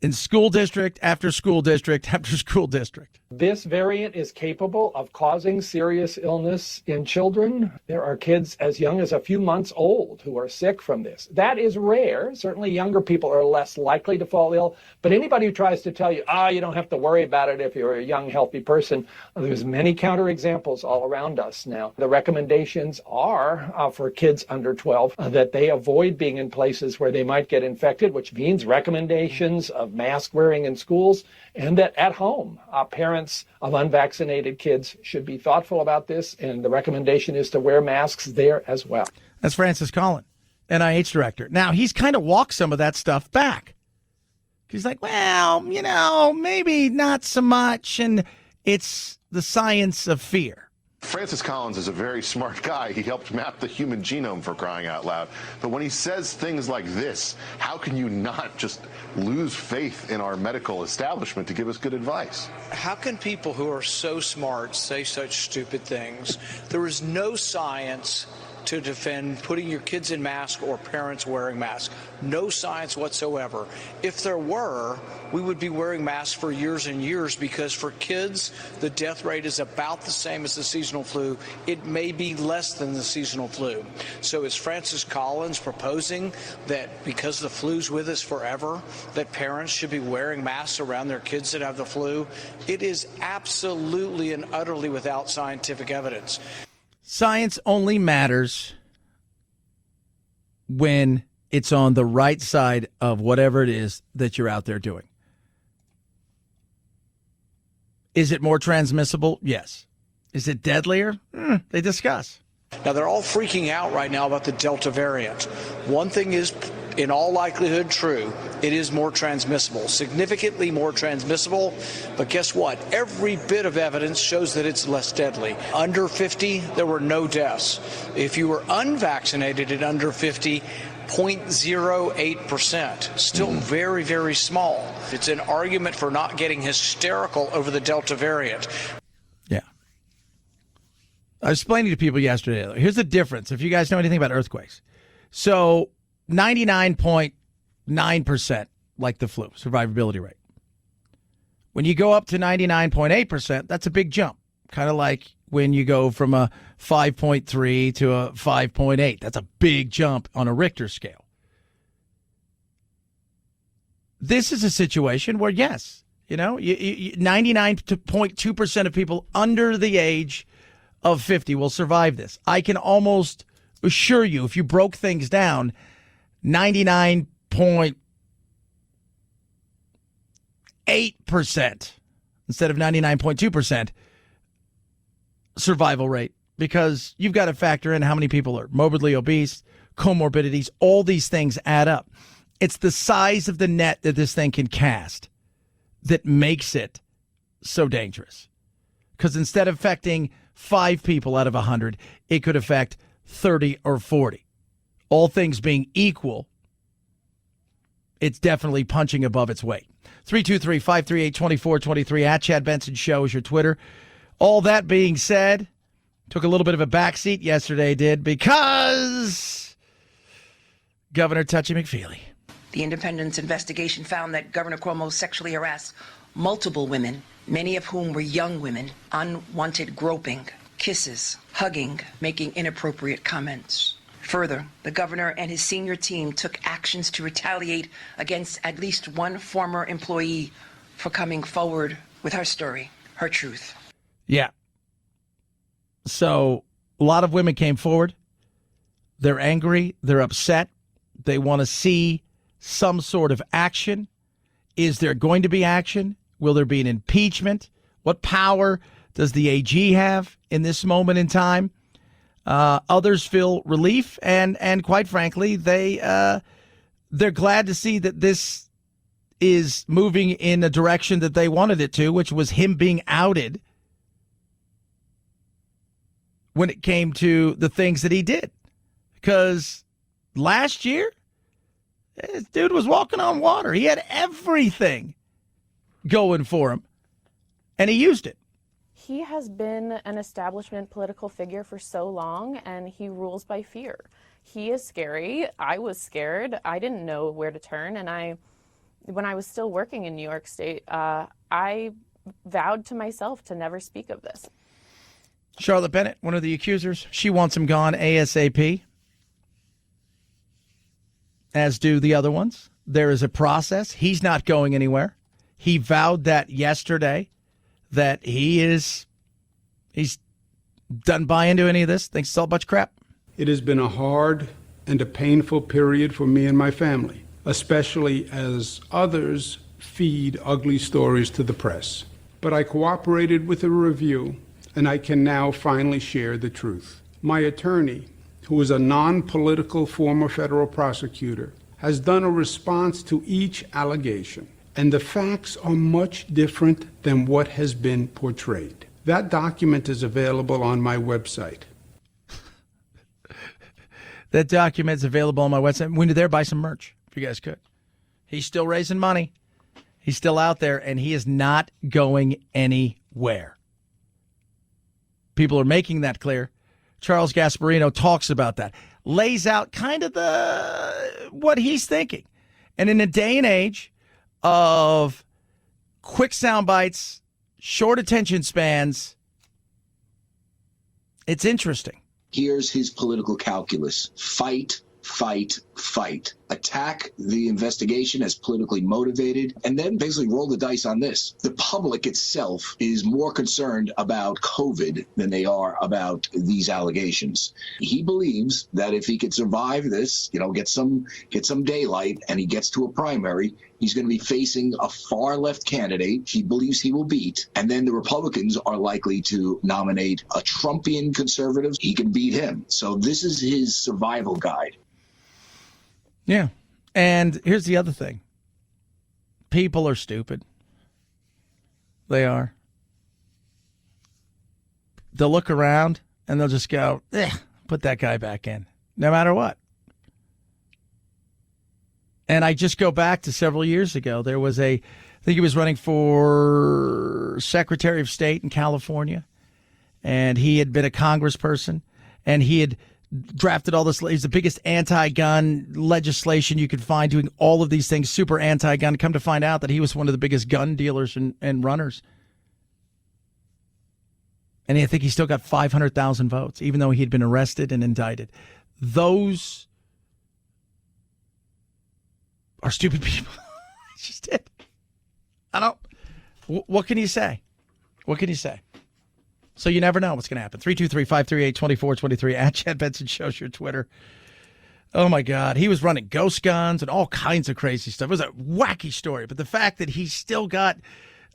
in school district after school district after school district. This variant is capable of causing serious illness in children. There are kids as young as a few months old who are sick from this. That is rare. Certainly younger people are less likely to fall ill. But anybody who tries to tell you, you don't have to worry about it if you're a young, healthy person, there's many counterexamples all around us now. The recommendations are for kids under 12 that they avoid being in places where they might get infected, which means recommendations of mask wearing in schools, and that at home, parents of unvaccinated kids should be thoughtful about this, and the recommendation is to wear masks there as well. That's Francis Collin, NIH director. Now, he's kind of walked some of that stuff back. He's like, well, maybe not so much, and it's the science of fear. Francis Collins is a very smart guy. He helped map the human genome, for crying out loud. But when he says things like this, how can you not just lose faith in our medical establishment to give us good advice? How can people who are so smart say such stupid things? There is no science to defend putting your kids in masks or parents wearing masks. No science whatsoever. If there were, we would be wearing masks for years and years, because for kids, the death rate is about the same as the seasonal flu. It may be less than the seasonal flu. So is Francis Collins proposing that because the flu's with us forever, that parents should be wearing masks around their kids that have the flu? It is absolutely and utterly without scientific evidence. Science only matters when it's on the right side of whatever it is that you're out there doing. Is it more transmissible? Yes. Is it deadlier? They discuss. Now, they're all freaking out right now about the Delta variant. One thing is, in all likelihood, true. It is more transmissible, significantly more transmissible. But guess what? Every bit of evidence shows that it's less deadly. Under 50, there were no deaths. If you were unvaccinated at under 50, 0.08%. Still very, very small. It's an argument for not getting hysterical over the Delta variant. Yeah. I was explaining to people yesterday. Here's the difference. If you guys know anything about earthquakes. So 99.9%, like the flu, survivability rate. When you go up to 99.8%, that's a big jump. Kind of like when you go from a 5.3 to a 5.8. That's a big jump on a Richter scale. This is a situation where, yes, You know, 99.2% of people under the age of 50 will survive this. I can almost assure you, if you broke things down, 99.8% instead of 99.2% survival rate, because you've got to factor in how many people are morbidly obese, comorbidities, all these things add up. It's the size of the net that this thing can cast that makes it so dangerous. Because instead of affecting 5 people out of 100, it could affect 30 or 40. All things being equal, it's definitely punching above its weight. 323-538-2423 at Chad Benson Show is your Twitter. All that being said, took a little bit of a backseat yesterday, because Governor Touchy McFeely. The Independent's investigation found that Governor Cuomo sexually harassed multiple women, many of whom were young women, unwanted groping, kisses, hugging, making inappropriate comments. Further, the governor and his senior team took actions to retaliate against at least one former employee for coming forward with her story, her truth. Yeah. So a lot of women came forward. They're angry. They're upset. They want to see some sort of action. Is there going to be action? Will there be an impeachment? What power does the AG have in this moment in time? Others feel relief, and quite frankly, they're glad to see that this is moving in a direction that they wanted it to, which was him being outed when it came to the things that he did. Because last year, this dude was walking on water. He had everything going for him, and he used it. He has been an establishment political figure for so long, and he rules by fear. He is scary. I was scared. I didn't know where to turn, and when I was still working in New York State, I vowed to myself to never speak of this. Charlotte Bennett, one of the accusers, she wants him gone ASAP, as do the other ones. There is a process. He's not going anywhere. He vowed that yesterday, that he's doesn't buy into any of this, thinks it's all a bunch of crap. It has been a hard and a painful period for me and my family, especially as others feed ugly stories to the press. But I cooperated with a review, and I can now finally share the truth. My attorney, who is a non-political former federal prosecutor, has done a response to each allegation, and the facts are much different than what has been portrayed. That document is available on my website. That document's available on my website. When you're there, buy some merch, if you guys could. He's still raising money. He's still out there, and he is not going anywhere. People are making that clear. Charles Gasparino talks about that, lays out kind of what he's thinking. And in a day and age of quick sound bites, short attention spans, it's interesting. Here's his political calculus. Fight, fight, fight. Attack the investigation as politically motivated, and then basically roll the dice on this. The public itself is more concerned about COVID than they are about these allegations. He believes that if he could survive this, get some daylight, and he gets to a primary, he's going to be facing a far left candidate he believes he will beat, and then the Republicans are likely to nominate a Trumpian conservative. He can beat him. So this is his survival guide. Yeah. And here's the other thing. People are stupid. They are. They'll look around and they'll just go, put that guy back in, no matter what. And I just go back to several years ago. There was I think he was running for Secretary of State in California, and he had been a congressperson, and he had drafted all this. He's the biggest anti-gun legislation you could find, doing all of these things, super anti-gun. Come to find out that he was one of the biggest gun dealers and runners. And I think he still got 500,000 votes, even though he'd been arrested and indicted. Those are stupid people. It's just it. What can you say? What can you say? So you never know what's going to happen. 323-538-2423 at Chad Benson Show's your Twitter. Oh, my God. He was running ghost guns and all kinds of crazy stuff. It was a wacky story. But the fact that he still got,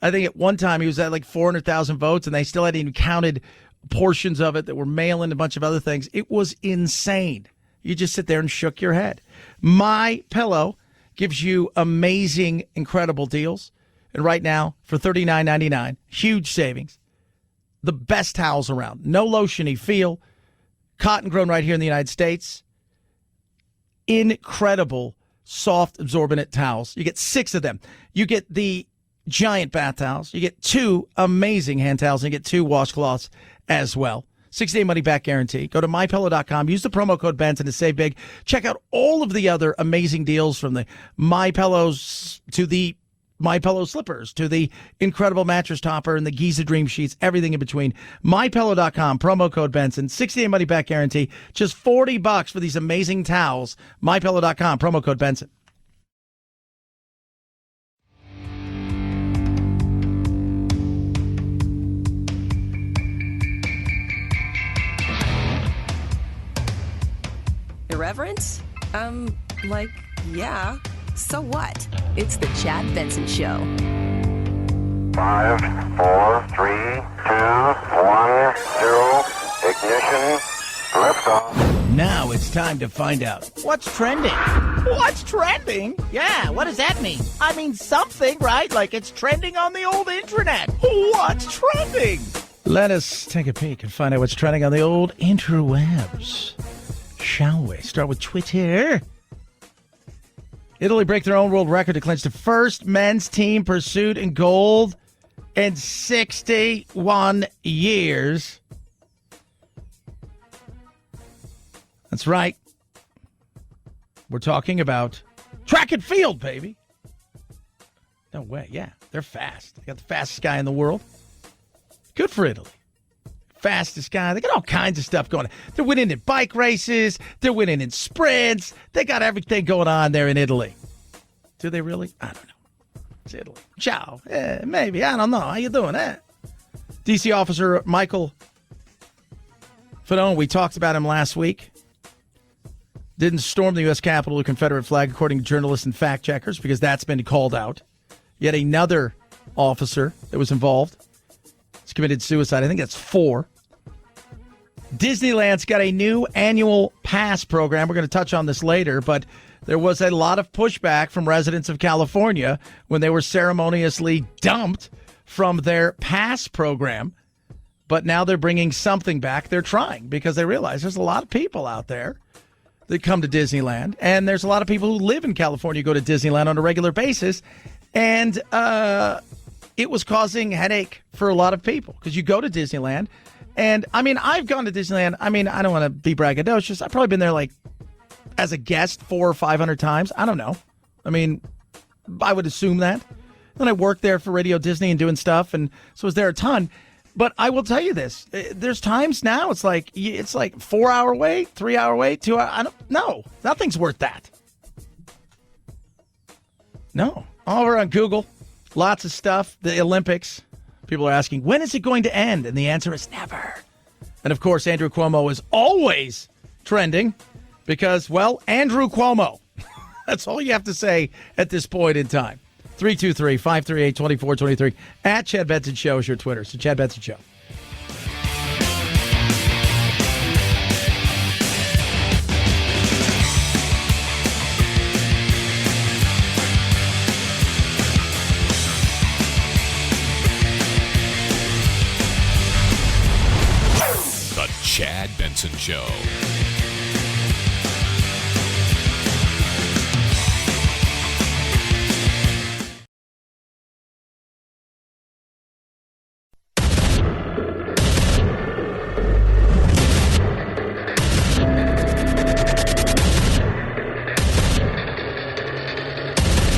I think at one time he was at like 400,000 votes, and they still hadn't even counted portions of it that were mail-in, a bunch of other things. It was insane. You just sit there and shook your head. My Pillow gives you amazing, incredible deals. And right now, for $39.99, huge savings. The best towels around. No lotiony feel. Cotton grown right here in the United States. Incredible, soft, absorbent towels. You get 6 of them. You get the giant bath towels. You get 2 amazing hand towels, and you get 2 washcloths as well. 6-day money-back guarantee. Go to MyPillow.com. Use the promo code Benson to save big. Check out all of the other amazing deals, from the MyPillows to the MyPillow slippers to the incredible mattress topper and the Giza Dream Sheets, everything in between. MyPillow.com, promo code Benson, 60-day money-back guarantee. Just $40 for these amazing towels. MyPillow.com, promo code Benson. Irreverent? Yeah. So what? It's the Chad Benson Show. 5, 4, 3, 2, 1, 0, ignition, liftoff. Now it's time to find out what's trending. What's trending? Yeah, what does that mean? I mean something, right? Like it's trending on the old internet. What's trending? Let us take a peek and find out what's trending on the old interwebs. Shall we? Start with Twitter. Italy break their own world record to clinch the first men's team pursuit in gold in 61 years. That's right. We're talking about track and field, baby. No way. Yeah, they're fast. They got the fastest guy in the world. Good for Italy. Fastest guy. They got all kinds of stuff going on. They're winning in bike races. They're winning in sprints. They got everything going on there in Italy. Do they really? I don't know. It's Italy. Ciao. Maybe. I don't know. How you doing? DC officer Michael Fedone, we talked about him last week. Didn't storm the U.S. Capitol with Confederate flag, according to journalists and fact checkers, because that's been called out. Yet another officer that was involved has committed suicide. I think that's 4. Disneyland's got a new annual pass program. We're going to touch on this later, but there was a lot of pushback from residents of California when they were ceremoniously dumped from their pass program. But now they're bringing something back. They're trying because they realize there's a lot of people out there that come to Disneyland, and there's a lot of people who live in California who go to Disneyland on a regular basis, and it was causing headache for a lot of people because you go to Disneyland, and I mean, I've gone to Disneyland. I mean, I don't want to be braggadocious. I've probably been there like as a guest 400 or 500 times. I don't know. I mean, I would assume that. Then I worked there for Radio Disney and doing stuff, and so was there a ton. But I will tell you this: there's times now it's like 4-hour wait, 3-hour wait, 2 hour. No, nothing's worth that. No, all over on Google, lots of stuff. The Olympics. People are asking, when is it going to end? And the answer is never. And of course, Andrew Cuomo is always trending because, well, Andrew Cuomo. That's all you have to say at this point in time. 323-538-2423. At Chad Benson Show is your Twitter. So Chad Benson Show. The Chad Benson Show.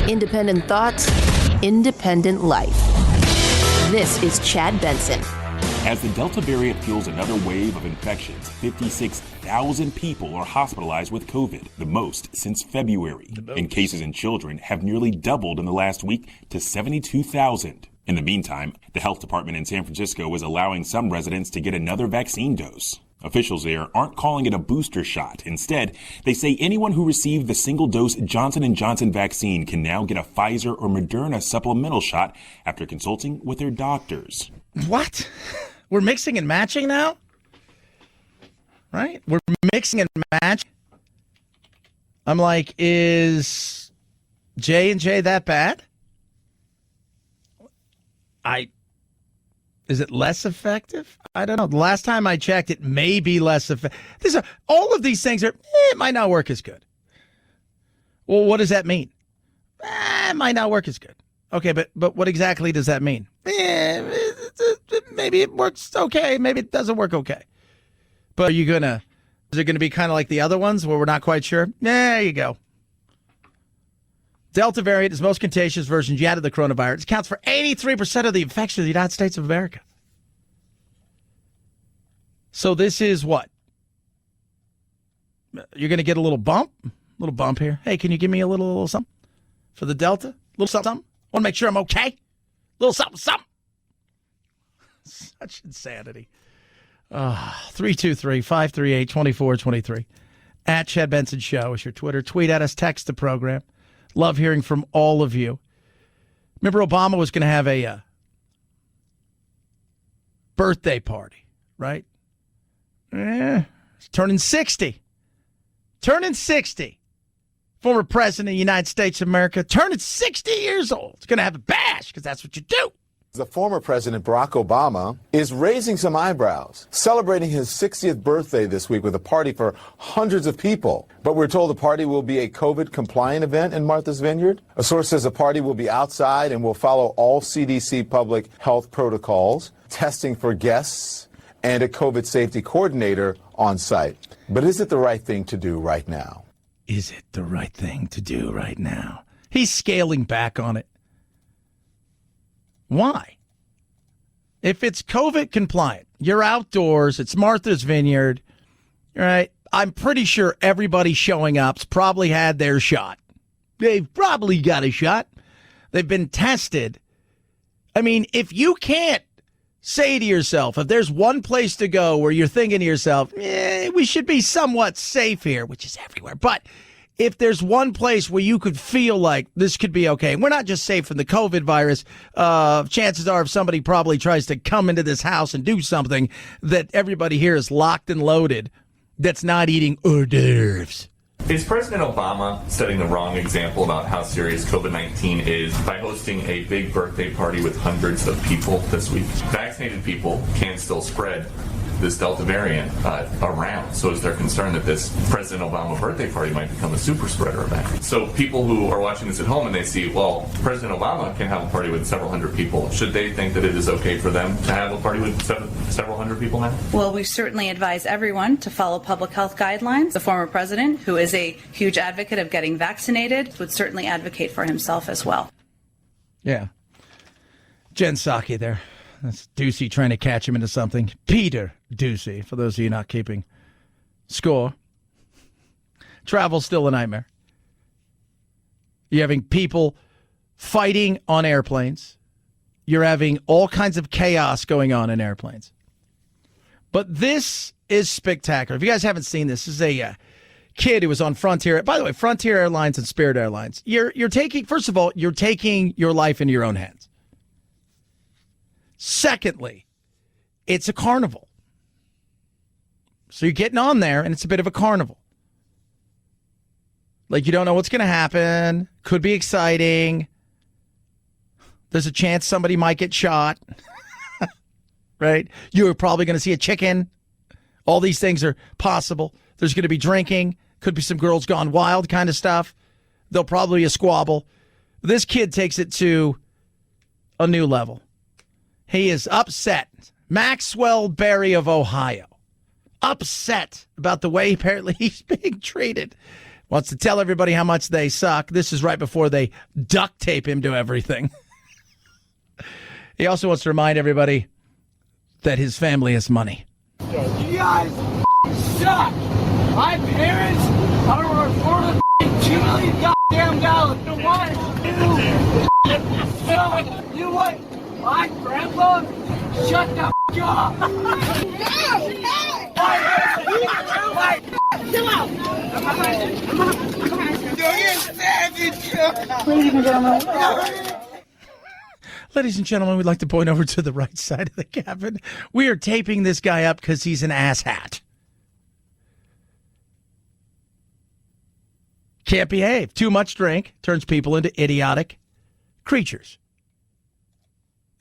Independent thoughts, independent life. This is Chad Benson. As the Delta variant fuels another wave of infections, 56,000 people are hospitalized with COVID, the most since February. And cases in children have nearly doubled in the last week to 72,000. In the meantime, the health department in San Francisco is allowing some residents to get another vaccine dose. Officials there aren't calling it a booster shot. Instead, they say anyone who received the single-dose Johnson & Johnson vaccine can now get a Pfizer or Moderna supplemental shot after consulting with their doctors. What? We're mixing and matching now? Right? We're mixing and matching. I'm like, is J&J that bad? Is it less effective? I don't know. The last time I checked, it may be less effective. All of these things it might not work as good. Well, what does that mean? It might not work as good. Okay, but what exactly does that mean? Maybe it works okay. Maybe it doesn't work okay. But is it going to be kind of like the other ones where we're not quite sure? There you go. Delta variant is the most contagious version yet of the coronavirus. It accounts for 83% of the infections in the United States of America. So this is what? You're going to get a little bump here. Hey, can you give me a little something for the Delta? A little something? Want to make sure I'm okay? A little something. Such insanity. 323-538-2423. At Chad Benson Show is your Twitter. Tweet at us, text the program. Love hearing from all of you. Remember, Obama was going to have a birthday party, right? He's turning 60. Turning 60. Former president of the United States of America, turning 60 years old. He's going to have a bash because that's what you do. The former President Barack Obama is raising some eyebrows, celebrating his 60th birthday this week with a party for hundreds of people. But we're told the party will be a COVID-compliant event in Martha's Vineyard. A source says the party will be outside and will follow all CDC public health protocols, testing for guests, and a COVID safety coordinator on site. But is it the right thing to do right now? Is it the right thing to do right now? He's scaling back on it. Why? If it's COVID compliant, you're outdoors, it's Martha's Vineyard, right? I'm pretty sure everybody showing up's probably had their shot. They've probably got a shot. They've been tested. I mean, if you can't say to yourself, if there's one place to go where you're thinking to yourself, we should be somewhat safe here, which is everywhere, but if there's one place where you could feel like this could be okay, and we're not just safe from the COVID virus, chances are if somebody probably tries to come into this house and do something, that everybody here is locked and loaded that's not eating hors d'oeuvres. Is President Obama setting the wrong example about how serious COVID-19 is by hosting a big birthday party with hundreds of people this week? Vaccinated people can still spread this Delta variant around. So is there concern that this President Obama birthday party might become a super spreader event? So people who are watching this at home and they see, well, President Obama can have a party with several hundred people. Should they think that it is okay for them to have a party with several hundred people now? Well, we certainly advise everyone to follow public health guidelines. The former president, who is a huge advocate of getting vaccinated, would certainly advocate for himself as well. Yeah. Jen Psaki there. That's Ducey trying to catch him into something. Peter Ducey, for those of you not keeping score. Travel's still a nightmare. You're having people fighting on airplanes. You're having all kinds of chaos going on in airplanes. But this is spectacular. If you guys haven't seen this is a kid who was on Frontier. By the way, Frontier Airlines and Spirit Airlines. You're taking, first of all, you're taking your life into your own hands. Secondly, it's a carnival. So you're getting on there, and it's a bit of a carnival. Like, you don't know what's going to happen. Could be exciting. There's a chance somebody might get shot. Right? You're probably going to see a chicken. All these things are possible. There's going to be drinking. Could be some girls gone wild kind of stuff. There'll probably be a squabble. This kid takes it to a new level. He is upset. Maxwell Berry of Ohio. Upset about the way apparently he's being treated. Wants to tell everybody how much they suck. This is right before they duct tape him to everything. He also wants to remind everybody that his family has money. You guys suck. My parents are worth $4 million goddamn dollars. You know what? You know what? What, Grandpa? Shut the up! Chill out! Ladies and gentlemen, we'd like to point over to the right side of the cabin. We are taping this guy up because he's an asshat. Can't behave. Too much drink turns people into idiotic creatures.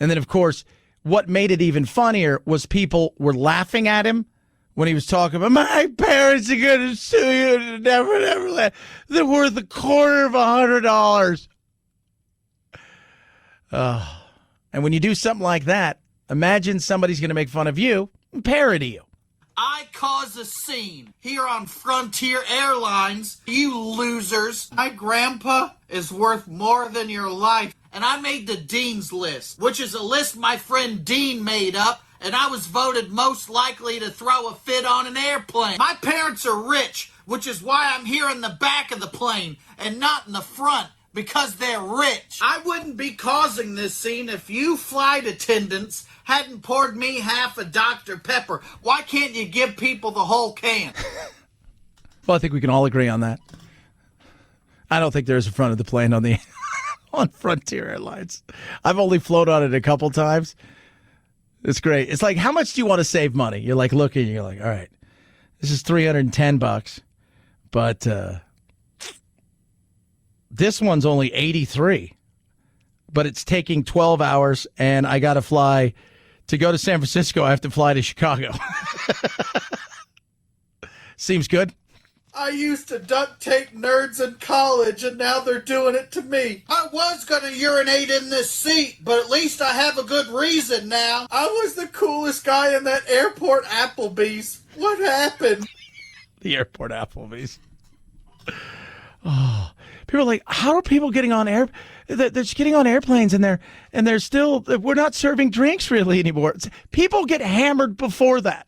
And then, of course, what made it even funnier was people were laughing at him when he was talking about, my parents are going to sue you to never let. They're worth $250,000. And when you do something like that, imagine somebody's going to make fun of you and parody you. I caused a scene here on Frontier Airlines, you losers. My grandpa is worth more than your life. And I made the Dean's List, which is a list my friend Dean made up, and I was voted most likely to throw a fit on an airplane. My parents are rich, which is why I'm here in the back of the plane and not in the front, because they're rich. I wouldn't be causing this scene if you flight attendants hadn't poured me half a Dr. Pepper. Why can't you give people the whole can? Well, I think we can all agree on that. I don't think there's a front of the plane on the on Frontier Airlines. I've only flown on it a couple times. It's great. It's like, how much do you want to save money? You're like looking, you're like, all right, this is $310, but this one's only $83, but it's taking 12 hours, and I got to fly to go to San Francisco. I have to fly to Chicago. Seems good. I used to duct tape nerds in college, and now they're doing it to me. I was going to urinate in this seat, but at least I have a good reason now. I was the coolest guy in that airport Applebee's. What happened? The airport Applebee's. Oh, people are like, how are people getting on air? They're just getting on airplanes, and they're still, we're not serving drinks really anymore. People get hammered before that.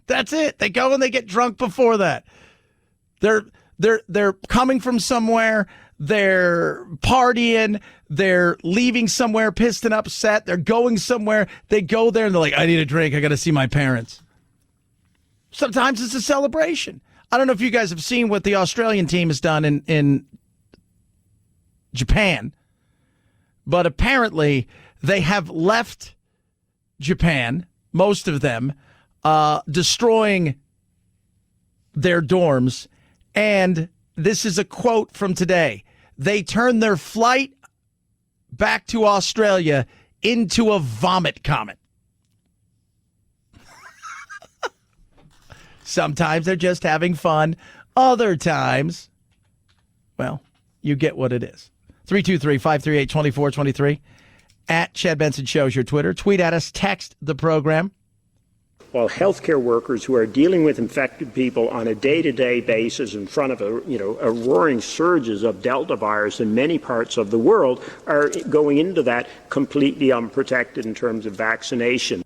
That's it. They go and they get drunk before that. They're coming from somewhere. They're partying. They're leaving somewhere pissed and upset. They're going somewhere. They go there and they're like, I need a drink. I got to see my parents. Sometimes it's a celebration. I don't know if you guys have seen what the Australian team has done in Japan, but apparently they have left Japan, most of them, destroying their dorms. And this is a quote from today. They turned their flight back to Australia into a vomit comet. Sometimes they're just having fun. Other times, well, you get what it is. 323-538-2423. At Chad Benson Show is your Twitter. Tweet at us. Text the program. While healthcare workers who are dealing with infected people on a day-to-day basis in front of a roaring surges of Delta virus in many parts of the world are going into that completely unprotected in terms of vaccination.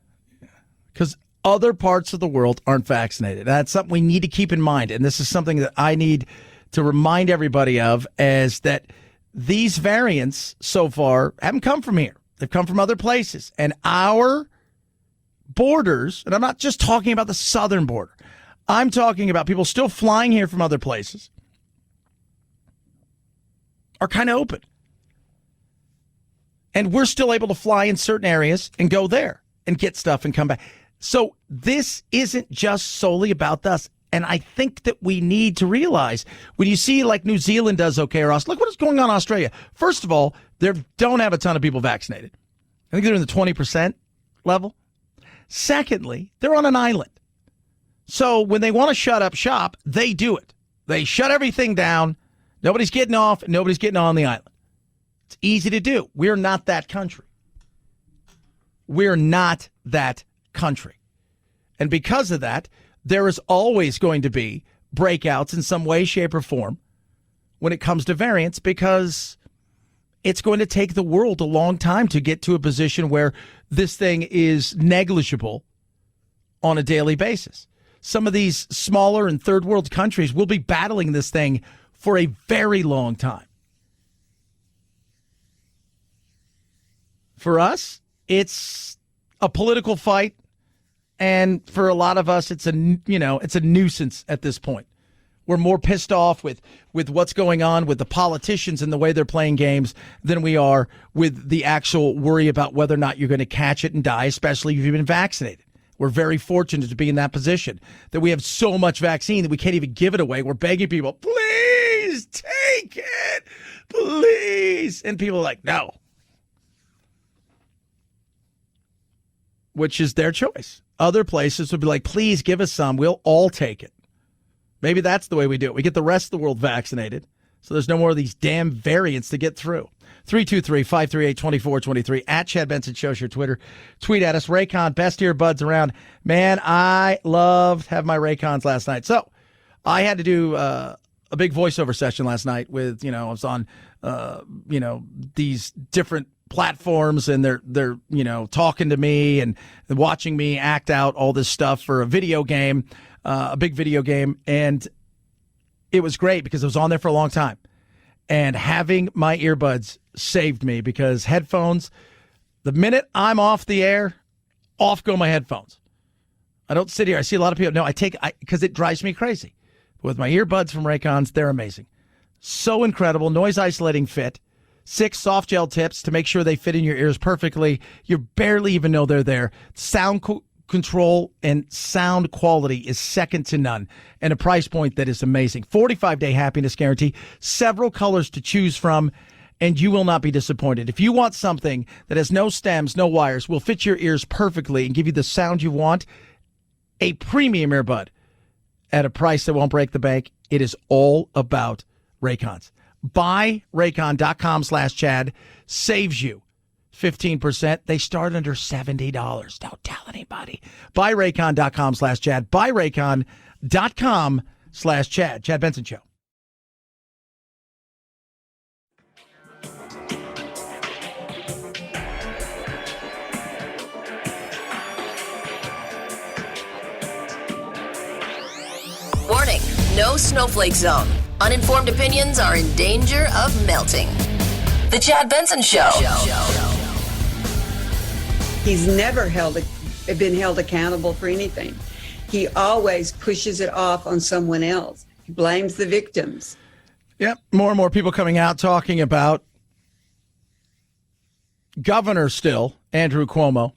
Because other parts of the world aren't vaccinated. That's something we need to keep in mind. And this is something that I need to remind everybody of, is that these variants so far haven't come from here. They've come from other places. And our borders, and I'm not just talking about the southern border, I'm talking about people still flying here from other places, are kind of open. And we're still able to fly in certain areas and go there and get stuff and come back. So this isn't just solely about us. And I think that we need to realize, when you see like New Zealand does okay, or look what is going on in Australia. First of all, they don't have a ton of people vaccinated. I think they're in the 20% level. Secondly, they're on an island. So when they want to shut up shop, they do it. They shut everything down. Nobody's getting off. Nobody's getting on the island. It's easy to do. We're not that country. We're not that country. And because of that, there is always going to be breakouts in some way, shape, or form when it comes to variants, because it's going to take the world a long time to get to a position where this thing is negligible on a daily basis. Some of these smaller and third world countries will be battling this thing for a very long time. For us, it's a political fight. And for a lot of us, it's a nuisance at this point. We're more pissed off with what's going on with the politicians and the way they're playing games than we are with the actual worry about whether or not you're going to catch it and die, especially if you've been vaccinated. We're very fortunate to be in that position, that we have so much vaccine that we can't even give it away. We're begging people, please take it, please. And people are like, no. Which is their choice. Other places would be like, please give us some. We'll all take it. Maybe that's the way we do it. We get the rest of the world vaccinated, so there's no more of these damn variants to get through. 323-538-2423. At Chad Benson Show's your Twitter. Tweet at us. Raycon, best earbuds around. Man, I loved having my Raycons last night. So I had to do a big voiceover session last night with, I was on, these different platforms, and they're talking to me and watching me act out all this stuff for a video game. A big video game, and it was great because I was on there for a long time. And having my earbuds saved me, because headphones, the minute I'm off the air, off go my headphones. I don't sit here. I see a lot of people. No, because it drives me crazy. With my earbuds from Raycons, they're amazing. So incredible. Noise isolating fit. 6 soft gel tips to make sure they fit in your ears perfectly. You barely even know they're there. Sound control and sound quality is second to none, and a price point that is amazing. 45-day happiness guarantee, several colors to choose from, and you will not be disappointed. If you want something that has no stems, no wires, will fit your ears perfectly and give you the sound you want, a premium earbud at a price that won't break the bank, it is all about Raycons. BuyRaycon.com/Chad saves you 15%. They start under $70. Don't tell anybody. BuyRaycon.com/Chad. BuyRaycon.com/Chad. Chad Benson Show. Warning, no snowflake zone. Uninformed opinions are in danger of melting. The Chad Benson Show. He's never been held accountable for anything. He always pushes it off on someone else. He blames the victims. Yep, more and more people coming out talking about Governor still, Andrew Cuomo.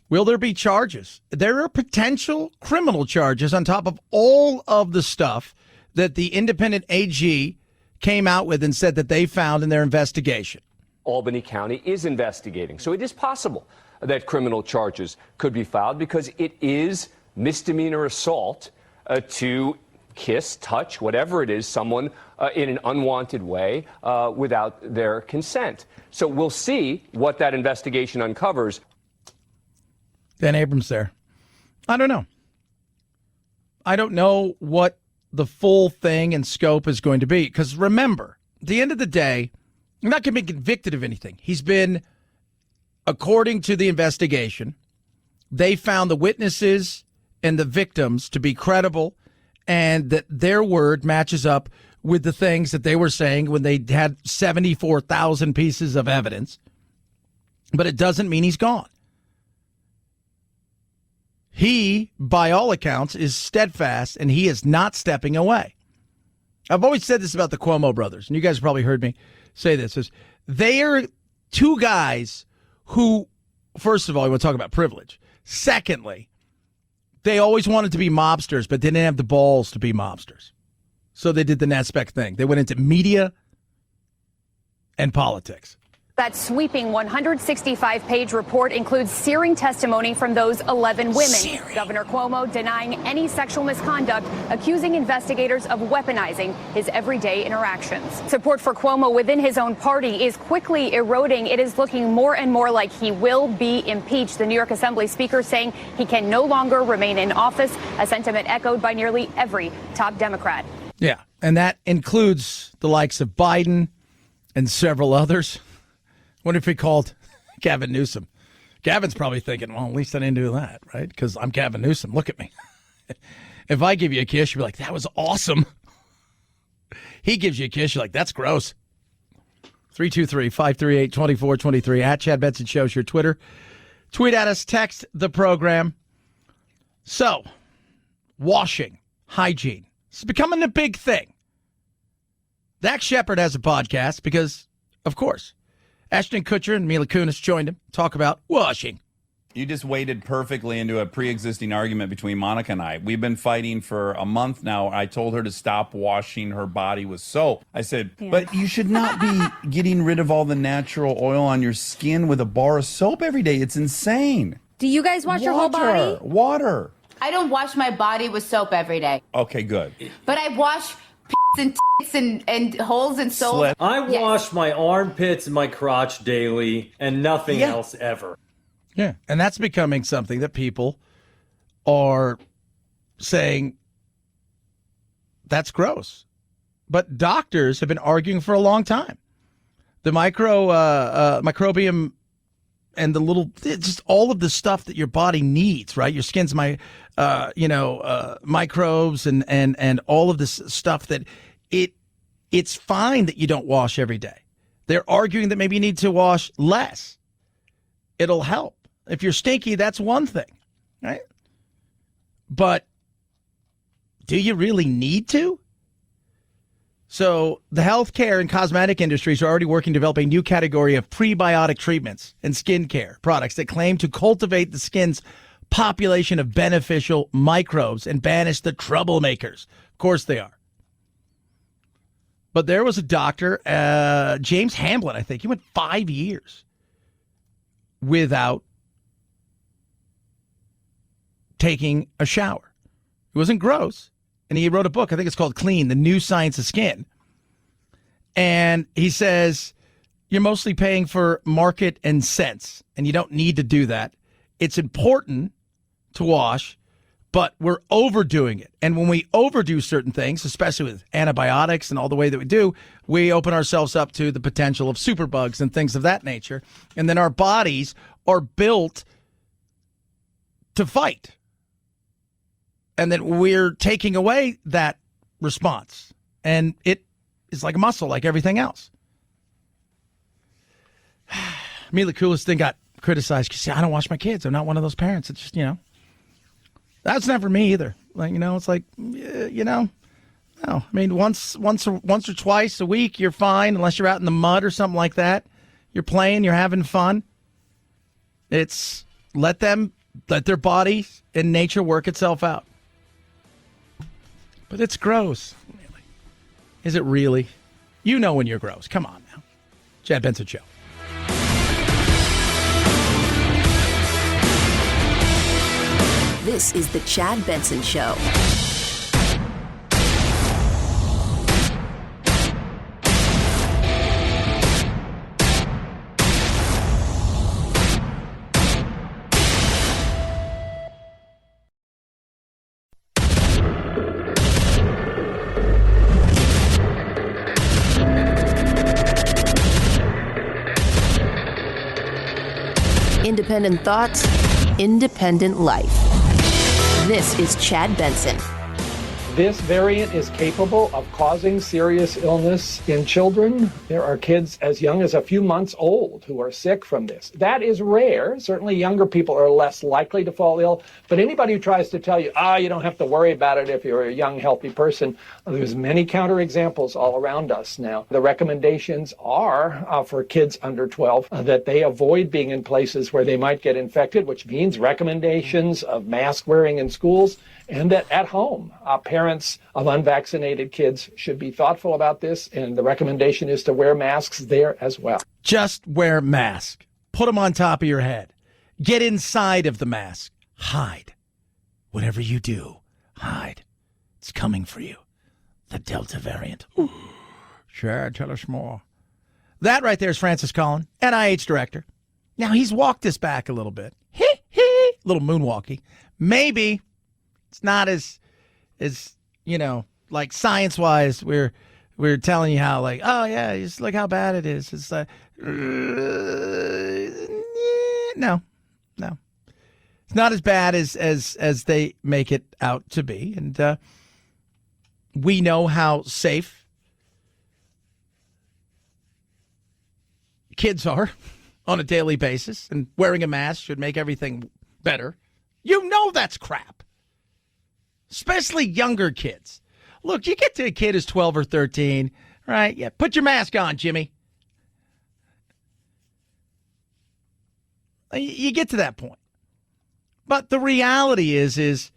Will there be charges? There are potential criminal charges on top of all of the stuff that the independent AG came out with and said that they found in their investigation. Albany County is investigating. So it is possible that criminal charges could be filed because it is misdemeanor assault to kiss, touch, whatever it is, someone in an unwanted way without their consent. So we'll see what that investigation uncovers. Ben Abrams there. I don't know. I don't know what the full thing and scope is going to be. Because remember, at the end of the day, you're not going to be convicted of anything. He's been, according to the investigation, they found the witnesses and the victims to be credible and that their word matches up with the things that they were saying when they had 74,000 pieces of evidence. But it doesn't mean he's gone. He, by all accounts, is steadfast, and he is not stepping away. I've always said this about the Cuomo brothers, and you guys have probably heard me say this. Is they are two guys who, first of all, we want to talk about privilege. Secondly, they always wanted to be mobsters, but they didn't have the balls to be mobsters. So they did the NetSpec thing. They went into media and politics. That sweeping 165-page report includes searing testimony from those 11 women. Governor Cuomo denying any sexual misconduct, accusing investigators of weaponizing his everyday interactions. Support for Cuomo within his own party is quickly eroding. It is looking more and more like he will be impeached. The New York Assembly Speaker saying he can no longer remain in office, a sentiment echoed by nearly every top Democrat. Yeah, and that includes the likes of Biden and several others. Wonder if he called Gavin Newsom. Gavin's probably thinking, well, at least I didn't do that, right? Because I'm Gavin Newsom. Look at me. If I give you a kiss, you'll be like, that was awesome. He gives you a kiss, you're like, that's gross. 323-538-2423. At Chad Benson Show's your Twitter. Tweet at us, text the program. So, washing, hygiene. It's becoming a big thing. Dax Shepard has a podcast because, of course, Ashton Kutcher and Mila Kunis joined him to talk about washing. You just waded perfectly into a pre-existing argument between Monica and I. We've been fighting for a month now. I told her to stop washing her body with soap. I said, but you should not be getting rid of all the natural oil on your skin with a bar of soap every day. It's insane. Do you guys wash your whole body? Water. I don't wash my body with soap every day. Okay, good. But I wash and tits and holes and soap. I wash my armpits and my crotch daily and nothing else ever. Yeah, and that's becoming something that people are saying that's gross. But doctors have been arguing for a long time. The microbiome and the little, just all of the stuff that your body needs, right? Your skin's microbes and all of this stuff that it's fine that you don't wash every day. They're arguing that maybe you need to wash less. It'll help. If you're stinky, that's one thing, right? But do you really need to? So the healthcare and cosmetic industries are already working to develop a new category of prebiotic treatments and skincare products that claim to cultivate the skin's population of beneficial microbes and banish the troublemakers. Of course they are. But there was a doctor, James Hamblin, I think. He went 5 years without taking a shower. It wasn't gross. And he wrote a book, I think it's called Clean, The New Science of Skin. And he says, you're mostly paying for market and sense, and you don't need to do that. It's important to wash, but we're overdoing it. And when we overdo certain things, especially with antibiotics and all the way that we do, we open ourselves up to the potential of superbugs and things of that nature. And then our bodies are built to fight. And then we're taking away that response. And it is like a muscle, like everything else. Mila Kunis then got criticized because I don't wash my kids. I'm not one of those parents. It's just, that's not for me either. Like, it's like, no. I mean, once or twice a week, you're fine, unless you're out in the mud or something like that. You're playing, you're having fun. It's let their body and nature work itself out. But it's gross. Really. Is it really? You know when you're gross. Come on now. Chad Benson Show. This is the Chad Benson Show. Independent thoughts, independent life. This is Chad Benson. This variant is capable of causing serious illness in children. There are kids as young as a few months old who are sick from this. That is rare. Certainly younger people are less likely to fall ill. But anybody who tries to tell you, you don't have to worry about it if you're a young, healthy person, there's many counterexamples all around us now. The recommendations are for kids under 12 that they avoid being in places where they might get infected, which means recommendations of mask wearing in schools, and that at home, parents of unvaccinated kids should be thoughtful about this, and the recommendation is to wear masks there as well. Just wear mask. Put them on top of your head. Get inside of the mask. Hide. Whatever you do, hide. It's coming for you. The Delta variant. Ooh. Chad, tell us more. That right there is Francis Collin, NIH director. Now, he's walked this back a little bit. Little moonwalky. Maybe it's not as like science-wise, we're telling you how, like, oh, yeah, just look how bad it is. It's like, no. It's not as bad as they make it out to be. And we know how safe kids are on a daily basis, and wearing a mask should make everything better. You know that's crap. Especially younger kids. Look, you get to a kid who's 12 or 13, right? Yeah, put your mask on, Jimmy. You get to that point. But the reality is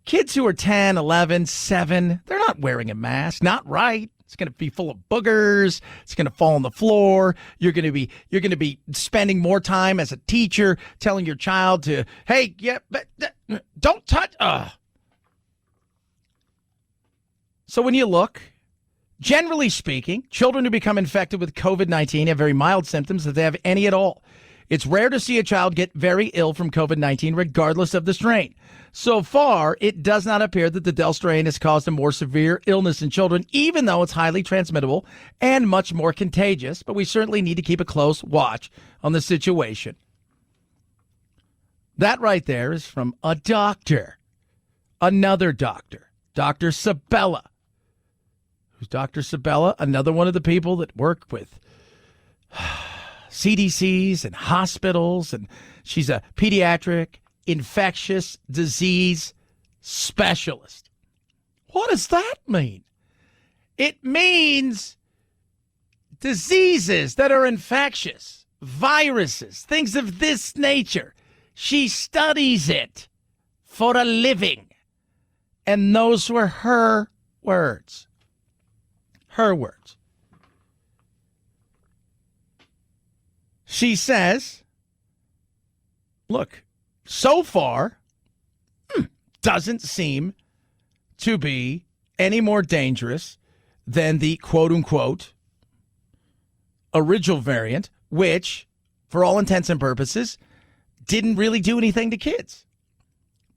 kids who are 10, 11, 7, they're not wearing a mask. Not right. It's going to be full of boogers. It's going to fall on the floor. You're going to be spending more time as a teacher telling your child to, hey, yeah, but don't touch. So when you look, generally speaking, children who become infected with COVID-19 have very mild symptoms if they have any at all. It's rare to see a child get very ill from COVID-19 regardless of the strain. So far, it does not appear that the Delta strain has caused a more severe illness in children, even though it's highly transmittable and much more contagious. But we certainly need to keep a close watch on the situation. That right there is from a doctor, another doctor, Dr. Sabella. Who's Dr. Sabella? Another one of the people that work with CDCs and hospitals, and she's a pediatric infectious disease specialist. What does that mean? It means diseases that are infectious, viruses, things of this nature. She studies it for a living. And those were her words. Her words. She says, look, so far, doesn't seem to be any more dangerous than the quote-unquote original variant, which, for all intents and purposes, didn't really do anything to kids.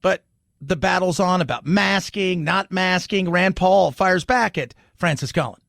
But the battle's on about masking, not masking. Rand Paul fires back at Francis Collins.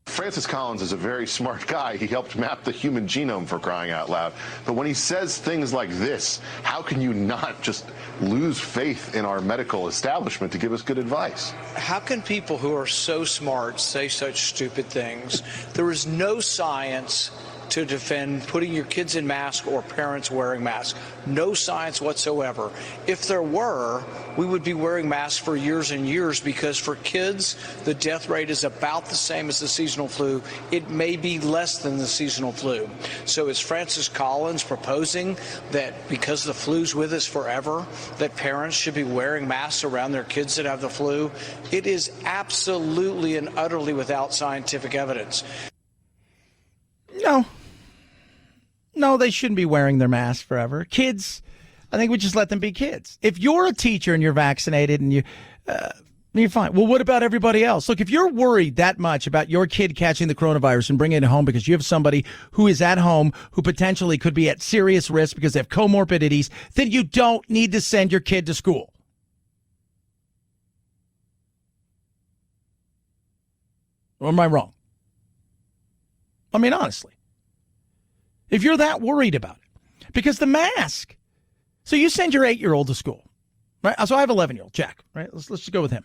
Francis Collins is a very smart guy. He helped map the human genome, for crying out loud. But when he says things like this, how can you not just lose faith in our medical establishment to give us good advice? How can people who are so smart say such stupid things? There is no science to defend putting your kids in masks or parents wearing masks. No science whatsoever. If there were, we would be wearing masks for years and years, because for kids, the death rate is about the same as the seasonal flu. It may be less than the seasonal flu. So is Francis Collins proposing that because the flu's with us forever, that parents should be wearing masks around their kids that have the flu? It is absolutely and utterly without scientific evidence. No, they shouldn't be wearing their masks forever. Kids, I think we just let them be kids. If you're a teacher and you're vaccinated and you're fine. Well, what about everybody else? Look, if you're worried that much about your kid catching the coronavirus and bringing it home because you have somebody who is at home who potentially could be at serious risk because they have comorbidities, then you don't need to send your kid to school. Or am I wrong? I mean, honestly. If you're that worried about it, because the mask, so you send your 8-year-old to school, right? So I have 11-year-old, Jack, right? Let's just go with him.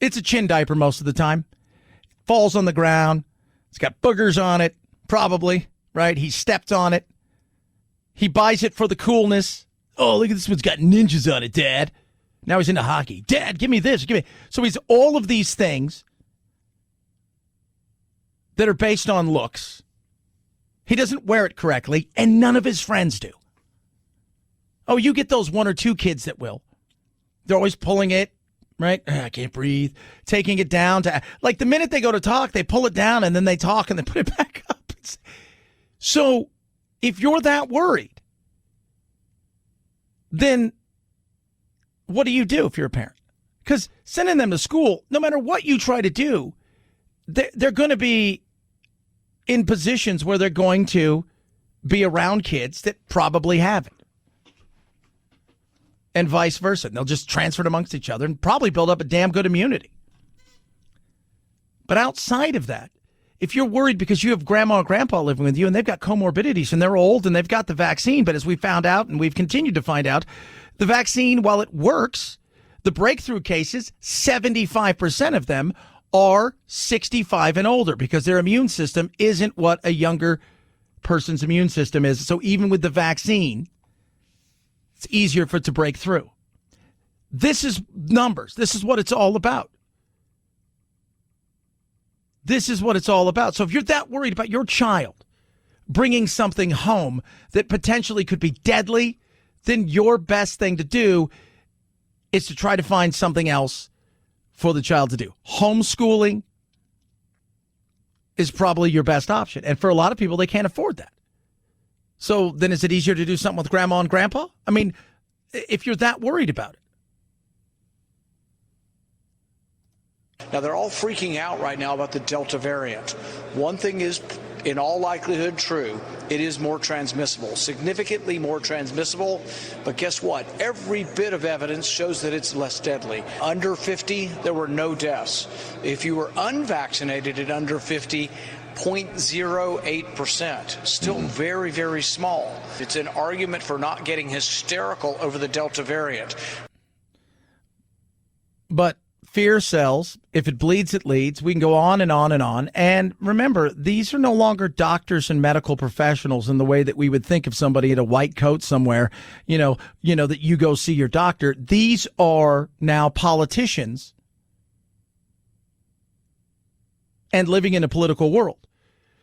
It's a chin diaper most of the time. Falls on the ground. It's got boogers on it, probably, right? He stepped on it. He buys it for the coolness. Oh, look at this one's got ninjas on it, Dad. Now he's into hockey. Dad, give me this. So he's all of these things that are based on looks. He doesn't wear it correctly, and none of his friends do. Oh, you get those 1 or 2 kids that will. They're always pulling it, right? I can't breathe. Taking it down to, like the minute they go to talk, they pull it down, and then they talk, and they put it back up. So if you're that worried, then what do you do if you're a parent? Because sending them to school, no matter what you try to do, they're going to be in positions where they're going to be around kids that probably haven't. And vice versa. And they'll just transfer it amongst each other and probably build up a damn good immunity. But outside of that, if you're worried because you have grandma and grandpa living with you and they've got comorbidities and they're old and they've got the vaccine, but as we found out and we've continued to find out, the vaccine, while it works, the breakthrough cases, 75% of them are 65 and older because their immune system isn't what a younger person's immune system is. So even with the vaccine, it's easier for it to break through. This is numbers. This is what it's all about. This is what it's all about. So if you're that worried about your child bringing something home that potentially could be deadly, then your best thing to do is to try to find something else for the child to do. Homeschooling is probably your best option. And for a lot of people, they can't afford that. So then is it easier to do something with grandma and grandpa? I mean, if you're that worried about it. Now, they're all freaking out right now about the Delta variant. One thing is, in all likelihood, true. It is more transmissible, significantly more transmissible. But guess what? Every bit of evidence shows that it's less deadly. Under 50, there were no deaths. If you were unvaccinated at under 50, 0.08%. Still very, very small. It's an argument for not getting hysterical over the Delta variant. But fear sells. If it bleeds, it leads. We can go on and on and on. And remember, these are no longer doctors and medical professionals in the way that we would think of somebody in a white coat somewhere, that you go see your doctor. These are now politicians and living in a political world.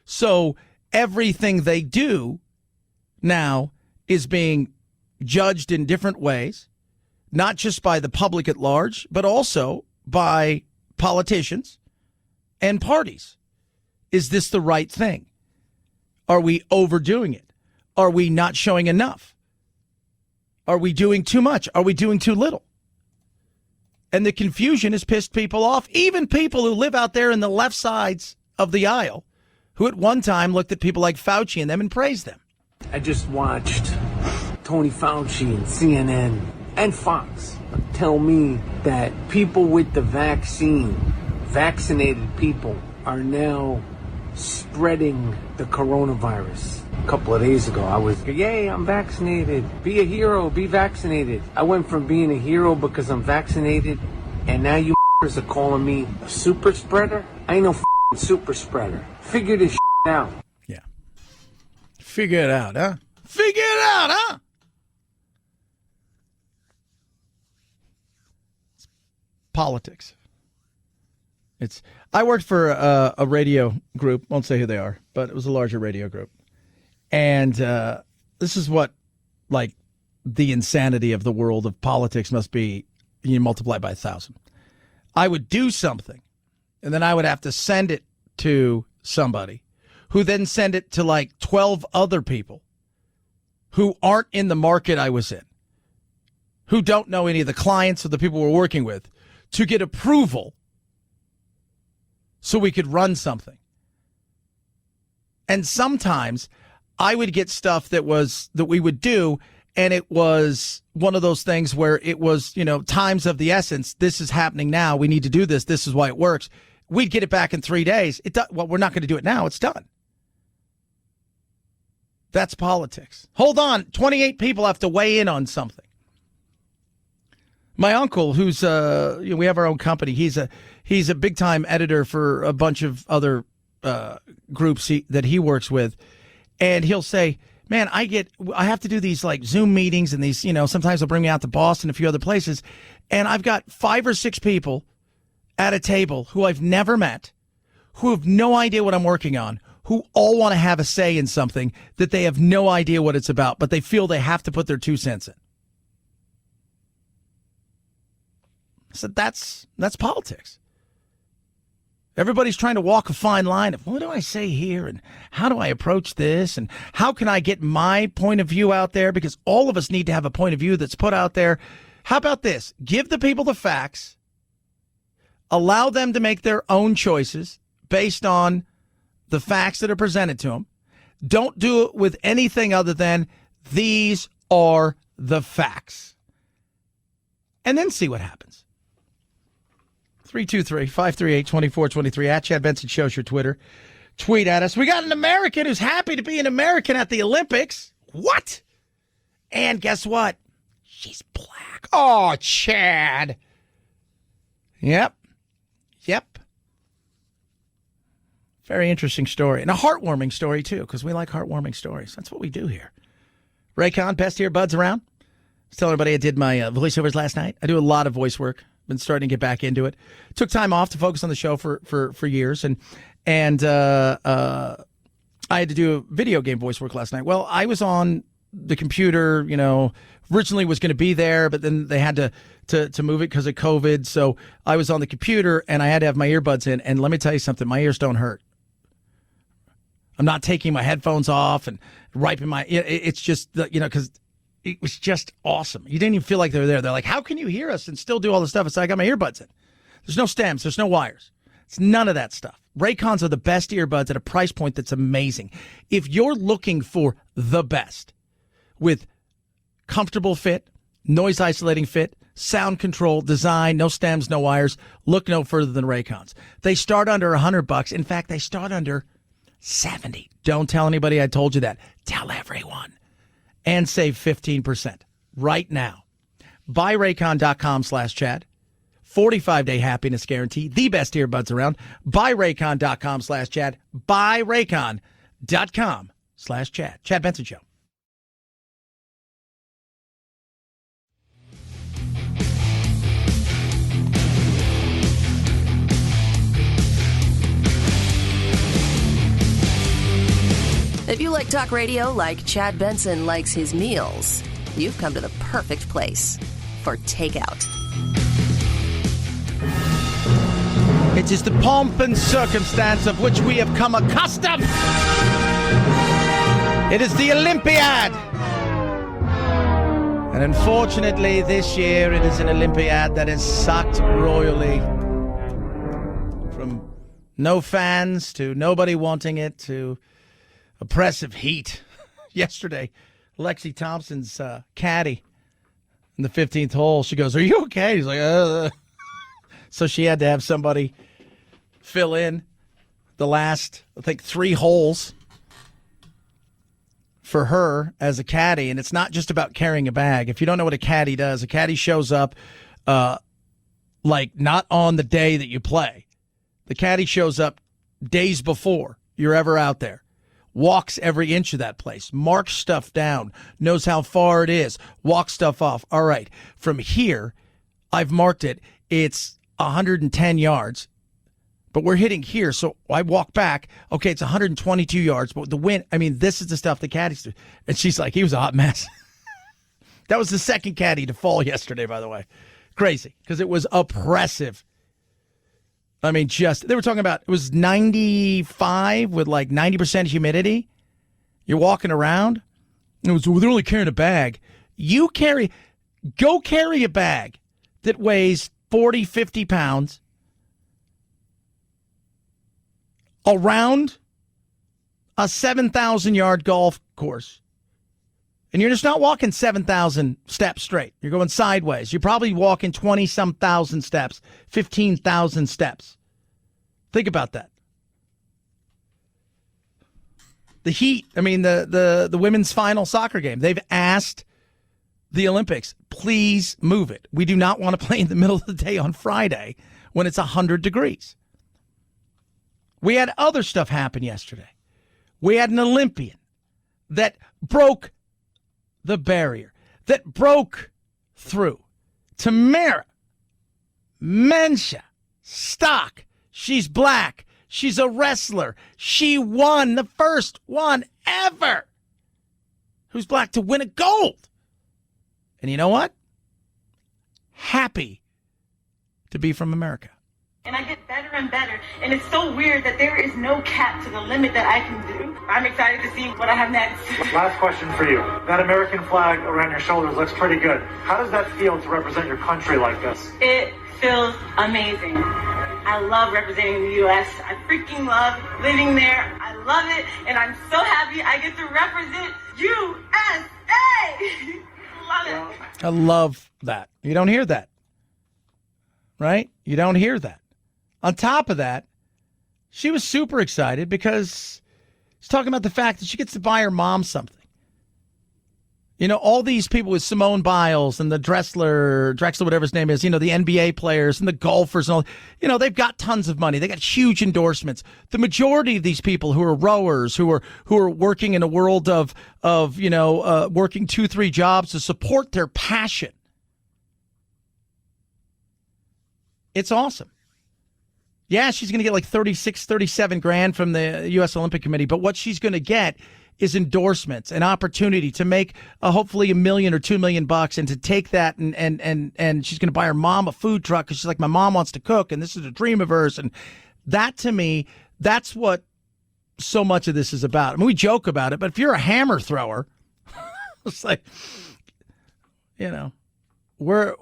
So everything they do now is being judged in different ways, not just by the public at large, but also by politicians and parties. Is this the right thing? Are we overdoing it? Are we not showing enough? Are we doing too much? Are we doing too little? And the confusion has pissed people off, even people who live out there in the left sides of the aisle, who at one time looked at people like Fauci and them and praised them. I just watched Tony Fauci and CNN and Fox tell me that people with the vaccine, vaccinated people, are now spreading the coronavirus. A couple of days ago, I was, yay, I'm vaccinated. Be a hero, be vaccinated. I went from being a hero because I'm vaccinated, and now you are calling me a super spreader? I ain't no super spreader. Figure this out. Yeah. Figure it out, huh? Figure it out, huh? It's politics. I worked for a radio group. Won't say who they are, but it was a larger radio group. And this is what, the insanity of the world of politics must be. You multiply by 1,000. I would do something, and then I would have to send it to somebody who then send it to 12 other people who aren't in the market I was in, who don't know any of the clients or the people we're working with, to get approval so we could run something. And sometimes I would get stuff that we would do, and it was one of those things where it was, times of the essence. This is happening now. We need to do this. This is why it works. We'd get it back in 3 days. Well, we're not going to do it now. It's done. That's politics. Hold on. 28 people have to weigh in on something. My uncle, who's we have our own company. He's a big time editor for a bunch of other groups that he works with, and he'll say, "Man, I have to do these Zoom meetings and these, sometimes they'll bring me out to Boston, a few other places, and I've got 5 or 6 people at a table who I've never met, who have no idea what I'm working on, who all want to have a say in something that they have no idea what it's about, but they feel they have to put their 2 cents in." So that's politics. Everybody's trying to walk a fine line of what do I say here and how do I approach this and how can I get my point of view out there, because all of us need to have a point of view that's put out there. How about this? Give the people the facts. Allow them to make their own choices based on the facts that are presented to them. Don't do it with anything other than these are the facts. And then see what happens. 323-538-2423 at Chad Benson Show's your Twitter. Tweet at us. We got an American who's happy to be an American at the Olympics. What? And guess what? She's black. Oh, Chad. Yep. Very interesting story. And a heartwarming story, too, because we like heartwarming stories. That's what we do here. Raycon, best earbuds around. I was telling everybody I did my voiceovers last night. I do a lot of voice work. Been starting to get back into it. Took time off to focus on the show for years. And I had to do a video game voice work last night. Well, I was on the computer, originally was going to be there, but then they had to move it because of COVID. So I was on the computer and I had to have my earbuds in. And let me tell you something, my ears don't hurt. I'm not taking my headphones off and wiping it's just, because it was just awesome. You didn't even feel like they were there. They're like, how can you hear us and still do all the stuff? It's like I got my earbuds in. There's no stems. There's no wires. It's none of that stuff. Raycons are the best earbuds at a price point that's amazing. If you're looking for the best with comfortable fit, noise isolating fit, sound control, design, no stems, no wires, look no further than Raycons. They start under $100. In fact, they start under $70. Don't tell anybody I told you that. Tell everyone. And save 15% right now. BuyRaycon.com/Chad. 45-day happiness guarantee. The best earbuds around. BuyRaycon.com/Chad. BuyRaycon.com/Chad. Chad Benson Show. If you like talk radio like Chad Benson likes his meals, you've come to the perfect place for takeout. It is the pomp and circumstance of which we have come accustomed. It is the Olympiad. And unfortunately, this year, it is an Olympiad that is sucked royally. From no fans to nobody wanting it to oppressive heat. Yesterday, Lexi Thompson's caddy in the 15th hole, she goes, "Are you okay?" He's like, So she had to have somebody fill in the last, I think, 3 holes for her as a caddy. And it's not just about carrying a bag. If you don't know what a caddy does, a caddy shows up like not on the day that you play. The caddy shows up days before you're ever out there. Walks every inch of that place, marks stuff down, knows how far it is, walks stuff off. All right, from here, I've marked it. It's 110 yards, but we're hitting here. So I walk back. Okay, it's 122 yards, but the wind, this is the stuff the caddies do. And she's like, he was a hot mess. That was the second caddy to fall yesterday, by the way. Crazy, because it was oppressive. They were talking about, it was 95 with like 90% humidity. You're walking around. It was, they're only carrying a bag. Go carry a bag that weighs 40, 50 pounds around a 7,000-yard golf course. And you're just not walking 7,000 steps straight. You're going sideways. You're probably walking 20-some thousand steps, 15,000 steps. Think about that. The heat, the women's final soccer game, they've asked the Olympics, please move it. We do not want to play in the middle of the day on Friday when it's 100 degrees. We had other stuff happen yesterday. We had an Olympian that broke the barrier, that broke through. Tamara Mensah Stock. She's black. She's a wrestler. She won the first one ever who's black to win a gold. And you know what? Happy to be from America. And I get better and better. And it's so weird that there is no cap to the limit that I can do. I'm excited to see what I have next. Last question for you. That American flag around your shoulders looks pretty good. How does that feel to represent your country like this? It feels amazing. I love representing the U.S. I freaking love living there. I love it. And I'm so happy I get to represent USA. Love it. I love that. You don't hear that. Right? You don't hear that. On top of that, she was super excited because she's talking about the fact that she gets to buy her mom something. You know, all these people with Simone Biles and the Drexler, whatever his name is, you know, the NBA players and the golfers and all, you know, they've got tons of money. They got huge endorsements. The majority of these people who are rowers, who are working in a world of working 2-3 jobs to support their passion. It's awesome. Yeah, she's going to get like 36, 37 grand from the U.S. Olympic Committee, but what she's going to get is endorsements, an opportunity to make hopefully $1 million or $2 million and to take that and she's going to buy her mom a food truck because she's like, my mom wants to cook and this is a dream of hers. And that, to me, that's what so much of this is about. I mean, we joke about it, but if you're a hammer thrower, it's like, you know, we're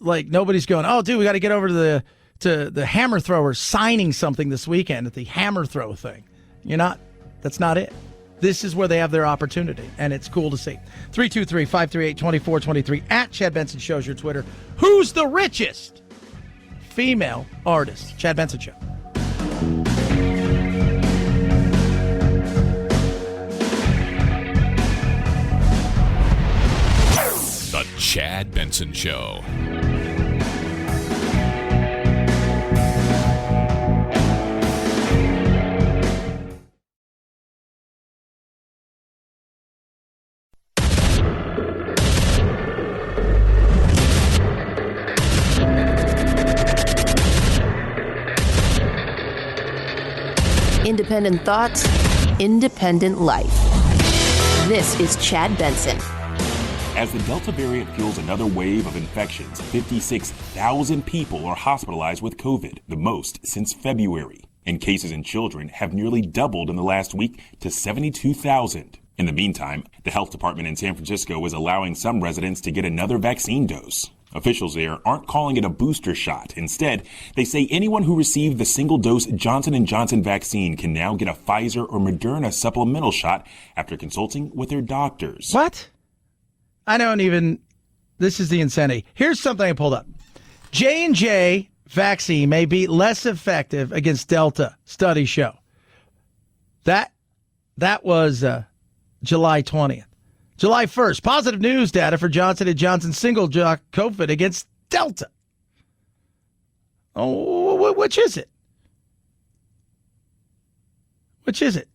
like, nobody's going, oh, dude, we got to get over to the hammer throwers signing something this weekend at the hammer throw thing. That's not it. This is where they have their opportunity, and it's cool to see. 323-538-2423 at Chad Benson Show's your Twitter. Who's the richest female artist? Chad Benson Show. The Chad Benson Show. Independent thoughts, independent life. This is Chad Benson. As the Delta variant fuels another wave of infections, 56,000 people are hospitalized with COVID, the most since February. And cases in children have nearly doubled in the last week to 72,000. In the meantime, the health department in San Francisco is allowing some residents to get another vaccine dose. Officials there aren't calling it a booster shot. Instead, they say anyone who received the single-dose Johnson & Johnson vaccine can now get a Pfizer or Moderna supplemental shot after consulting with their doctors. What? This is the insanity. Here's something I pulled up. J&J vaccine may be less effective against Delta, studies show. That was July 20th. July 1st, positive news data for Johnson & Johnson single-shot COVID against Delta. Oh, which is it? Which is it?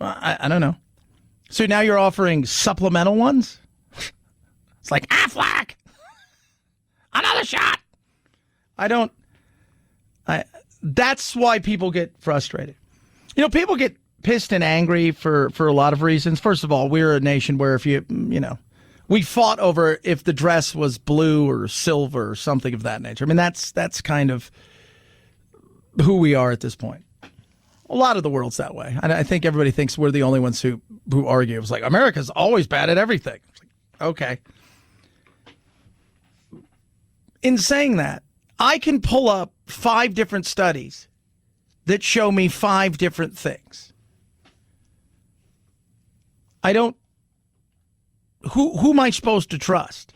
Well, I don't know. So now you're offering supplemental ones? It's like, Aflac! Another shot! That's why people get frustrated. You know, people get pissed and angry for a lot of reasons. First of all, we're a nation where we fought over if the dress was blue or silver or something of that nature. I mean, that's kind of who we are at this point. A lot of the world's that way. And I think everybody thinks we're the only ones who argue. It was like, America's always bad at everything. It's like, okay. In saying that, I can pull up 5 different studies that show me 5 different things. Who am I supposed to trust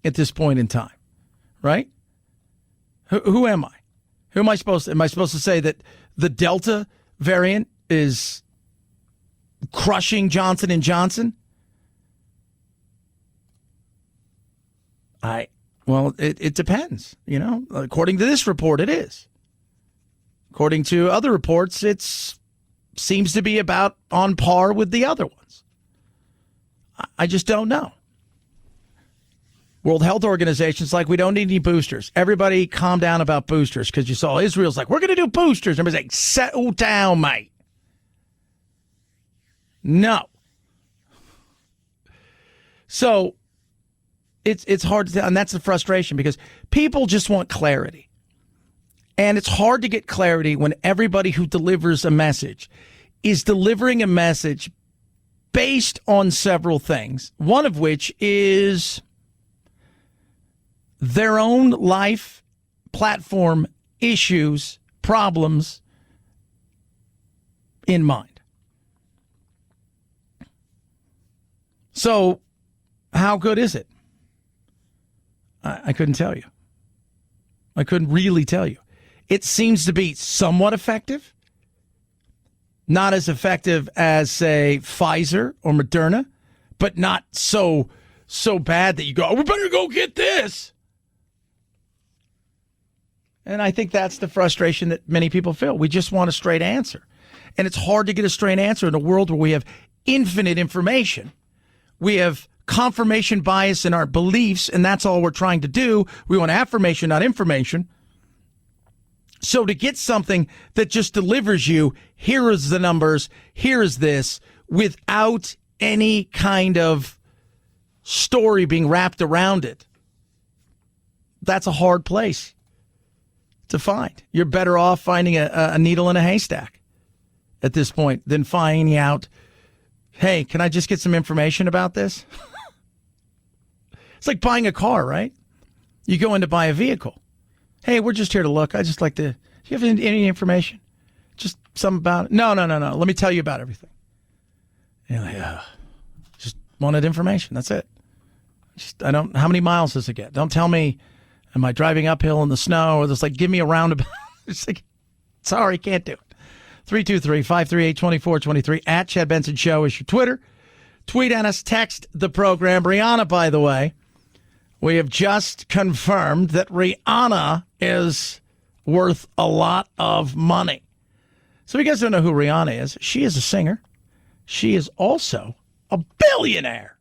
at this point in time? Right? Who am I? Am I supposed to say that the Delta variant is crushing Johnson & Johnson? It depends. According to this report, it is. According to other reports, seems to be about on par with the other ones. I just don't know. World Health Organization's like, we don't need any boosters. Everybody calm down about boosters, because you saw Israel's like, we're going to do boosters. Everybody's like, settle down, mate. No. So it's hard to tell, and that's the frustration, because people just want clarity. And it's hard to get clarity when everybody who delivers a message is delivering a message based on several things, one of which is their own life, platform, issues, problems in mind. So how good is it? I couldn't tell you. I couldn't really tell you. It seems to be somewhat effective. Not as effective as, say, Pfizer or Moderna, but not so bad that you go, oh, we better go get this. And I think that's the frustration that many people feel. We just want a straight answer. And it's hard to get a straight answer in a world where we have infinite information. We have confirmation bias in our beliefs, and that's all we're trying to do. We want affirmation, not information. So to get something that just delivers you, here is the numbers, here is this, without any kind of story being wrapped around it, that's a hard place to find. You're better off finding a needle in a haystack at this point than finding out, hey, can I just get some information about this? It's like buying a car, right? You go in to buy a vehicle. Hey, we're just here to look. I just like to, do you have any information? Just something about it? No. Let me tell you about everything. You're like, just wanted information. That's it. How many miles does it get? Don't tell me, am I driving uphill in the snow? Or just like, give me a roundabout. It's like, sorry, can't do it. 323-538-2423 at Chad Benson Show is your Twitter. Tweet at us, text the program. Rihanna, by the way, we have just confirmed that Rihanna is worth a lot of money. So if you guys don't know who Rihanna is, she is a singer. She is also a billionaire.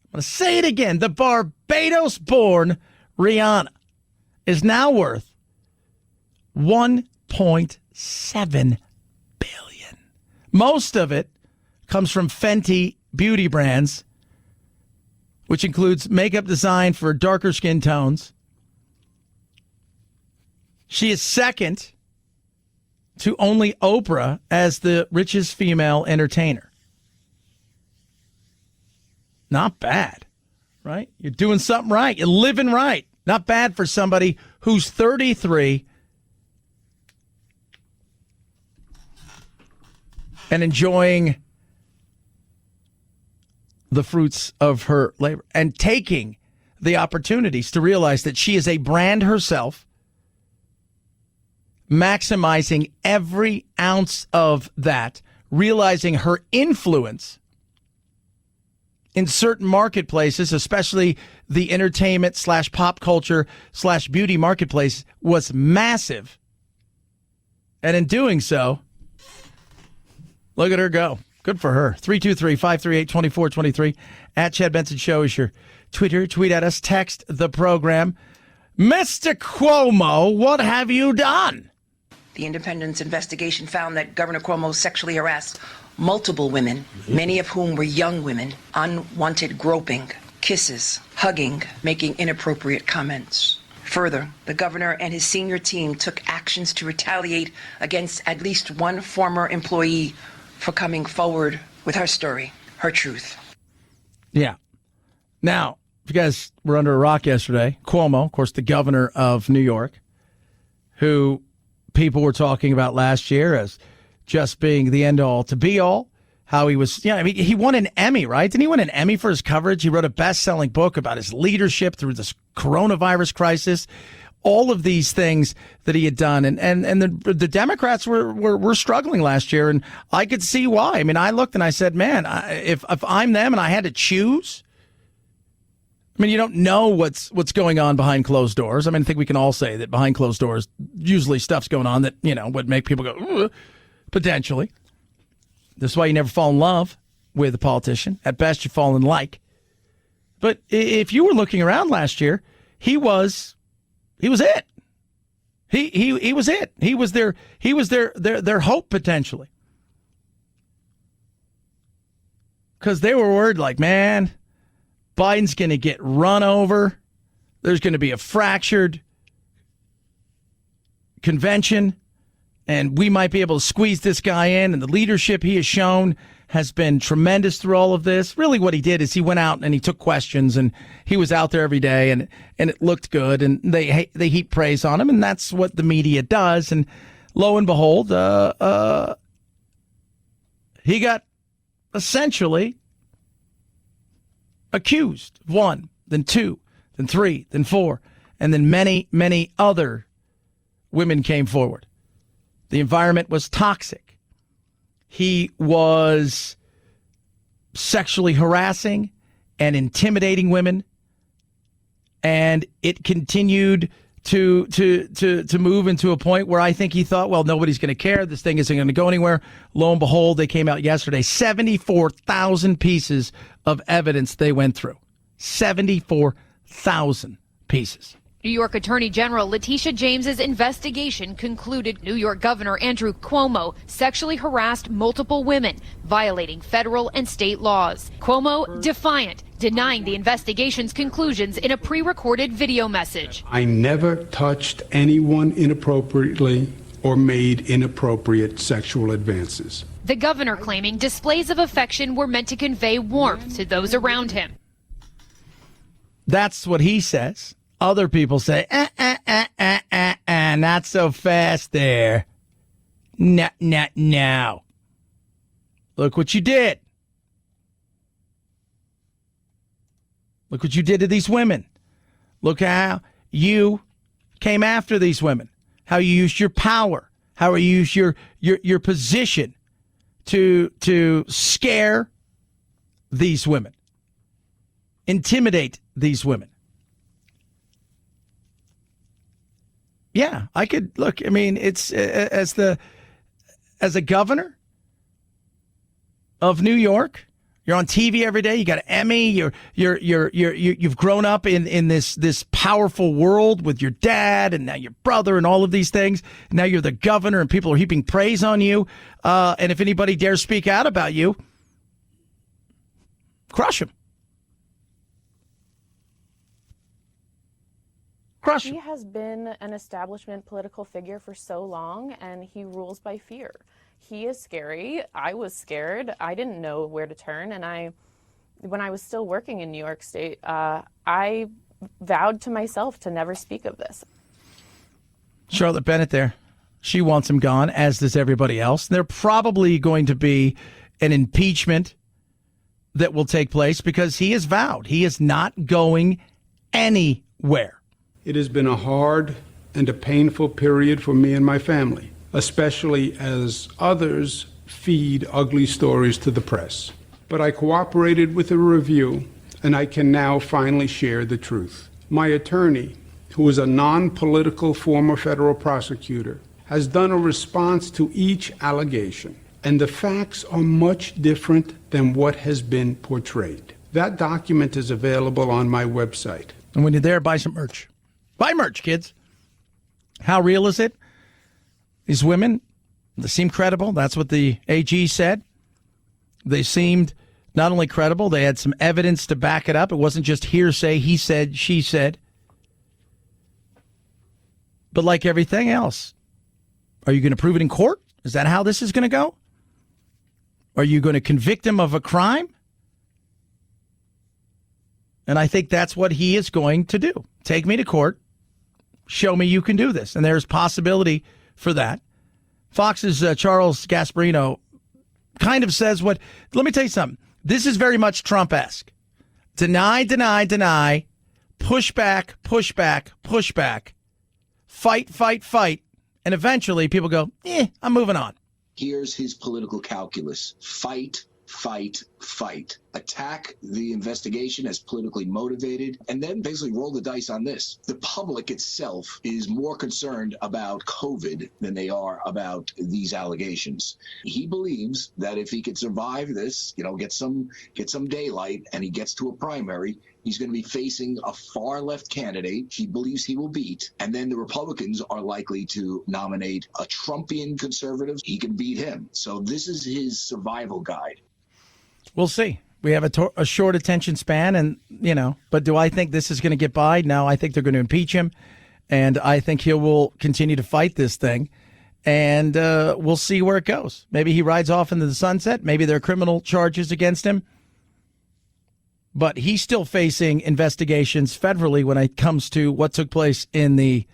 I'm going to say it again. The Barbados-born Rihanna is now worth $1.7 billion. Most of it comes from Fenty beauty brands, which includes makeup design for darker skin tones. She is second to only Oprah as the richest female entertainer. Not bad, right? You're doing something right. You're living right. Not bad for somebody who's 33 and enjoying the fruits of her labor and taking the opportunities to realize that she is a brand herself, maximizing every ounce of that, realizing her influence in certain marketplaces, especially the entertainment / pop culture / beauty marketplace, was massive. And in doing so, look at her go. Good for her. 323-538-2423. At Chad Benson Show is your Twitter. Tweet at us. Text the program. Mr. Cuomo, what have you done? The Independent's investigation found that Governor Cuomo sexually harassed multiple women, many of whom were young women, unwanted groping, kisses, hugging, making inappropriate comments. Further, the governor and his senior team took actions to retaliate against at least one former employee for coming forward with her story, her truth. Yeah. Now, if you guys were under a rock yesterday, Cuomo, of course, the governor of New York, who people were talking about last year as just being the end-all to be-all, how he was, he won an Emmy, right? Didn't he win an Emmy for his coverage? He wrote a best-selling book about his leadership through this coronavirus crisis. All of these things that he had done. And the Democrats were struggling last year, and I could see why. I mean, I looked and I said, man, if I'm them and I had to choose, I mean, you don't know what's going on behind closed doors. I mean, I think we can all say that behind closed doors, usually stuff's going on that, would make people go, ugh, potentially. This is why you never fall in love with a politician. At best, you fall in like. But if you were looking around last year, he was it. He was it. He was their hope potentially. Because they were worried like, man, Biden's going to get run over. There's going to be a fractured convention, and we might be able to squeeze this guy in. And the leadership he has shown has been tremendous through all of this. Really what he did is he went out and he took questions, and he was out there every day, and it looked good, and they heap praise on him, and that's what the media does. And lo and behold, he got essentially accused of one, then two, then three, then four, and then many, many other women came forward. The environment was toxic. he was sexually harassing and intimidating women, and it continued to move into a point where I think he thought, well, nobody's going to care. This thing isn't going to go anywhere. Lo and behold, they came out yesterday. 74,000 pieces of evidence they went through. 74,000 pieces. New York Attorney General Letitia James's investigation concluded New York Governor Andrew Cuomo sexually harassed multiple women, violating federal and state laws. Cuomo defiant, denying the investigation's conclusions in a pre-recorded video message. I never touched anyone inappropriately or made inappropriate sexual advances. The governor claiming displays of affection were meant to convey warmth to those around him. That's what he says. Other people say, not so fast there. Not now. Look what you did. Look what you did to these women. Look how you came after these women. How you used your power. How you used your position to scare these women. Intimidate these women. Yeah, I could look. I mean, it's as a governor of New York, you're on TV every day. You got an Emmy. You've grown up in this powerful world with your dad and now your brother and all of these things. Now you're the governor and people are heaping praise on you. And if anybody dares speak out about you, crush them. He has been an establishment political figure for so long, and he rules by fear. He is scary. I was scared. I didn't know where to turn, and when I was still working in New York State, I vowed to myself to never speak of this. Charlotte Bennett there. She wants him gone, as does everybody else. There's probably going to be an impeachment that will take place because he has vowed he is not going anywhere. It has been a hard and a painful period for me and my family, especially as others feed ugly stories to the press. But I cooperated with the review, and I can now finally share the truth. My attorney, who is a non-political former federal prosecutor, has done a response to each allegation, and the facts are much different than what has been portrayed. That document is available on my website. And when you're there, buy some merch. Buy merch, kids. How real is it? These women, they seem credible. That's what the AG said. They seemed not only credible, they had some evidence to back it up. It wasn't just hearsay, he said, she said. But like everything else, are you going to prove it in court? Is that how this is going to go? Are you going to convict him of a crime? And I think that's what he is going to do. Take me to court. Show me you can do this. And there's possibility for that. Fox's Charles Gasparino kind of says what, let me tell you something. This is very much Trump-esque. Deny, deny, deny, push back, push back, push back, fight, fight, fight. And eventually people go, I'm moving on. Here's his political calculus. Fight, fight, fight. Attack the investigation as politically motivated, and then basically roll the dice on this. The public itself is more concerned about COVID than they are about these allegations. He believes that if he could survive this, get some daylight, and he gets to a primary, he's going to be facing a far left candidate he believes he will beat, and then the Republicans are likely to nominate a Trumpian conservative. He can beat him. So this is his survival guide. We'll see. We have a short attention span, and, but do I think this is going to get by? No, I think they're going to impeach him, and I think he will continue to fight this thing, and we'll see where it goes. Maybe he rides off into the sunset. Maybe there are criminal charges against him, but he's still facing investigations federally when it comes to what took place in the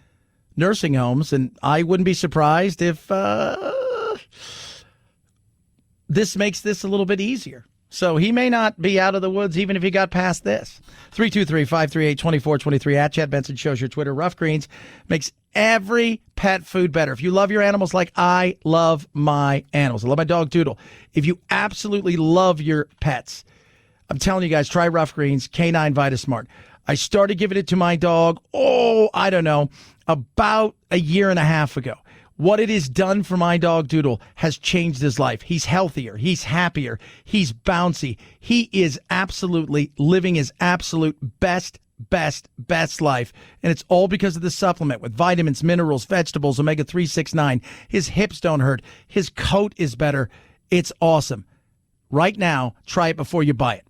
nursing homes, and I wouldn't be surprised if this makes this a little bit easier So he may not be out of the woods even if he got past this. 323-538-2423 at Chad Benson shows your Twitter. Rough Greens makes every pet food better. If you love your animals like I love my animals, I love my dog Doodle. If you absolutely love your pets, I'm telling you guys, try Rough Greens Canine VitaSmart. I started giving it to my dog, I don't know, about a year and a half ago. What it has done for my dog Doodle has changed his life. He's healthier. He's happier. He's bouncy. He is absolutely living his absolute best life. And it's all because of the supplement with vitamins, minerals, vegetables, omega-3, 6, 9. His hips don't hurt. His coat is better. It's awesome. Right now, try it before you buy it.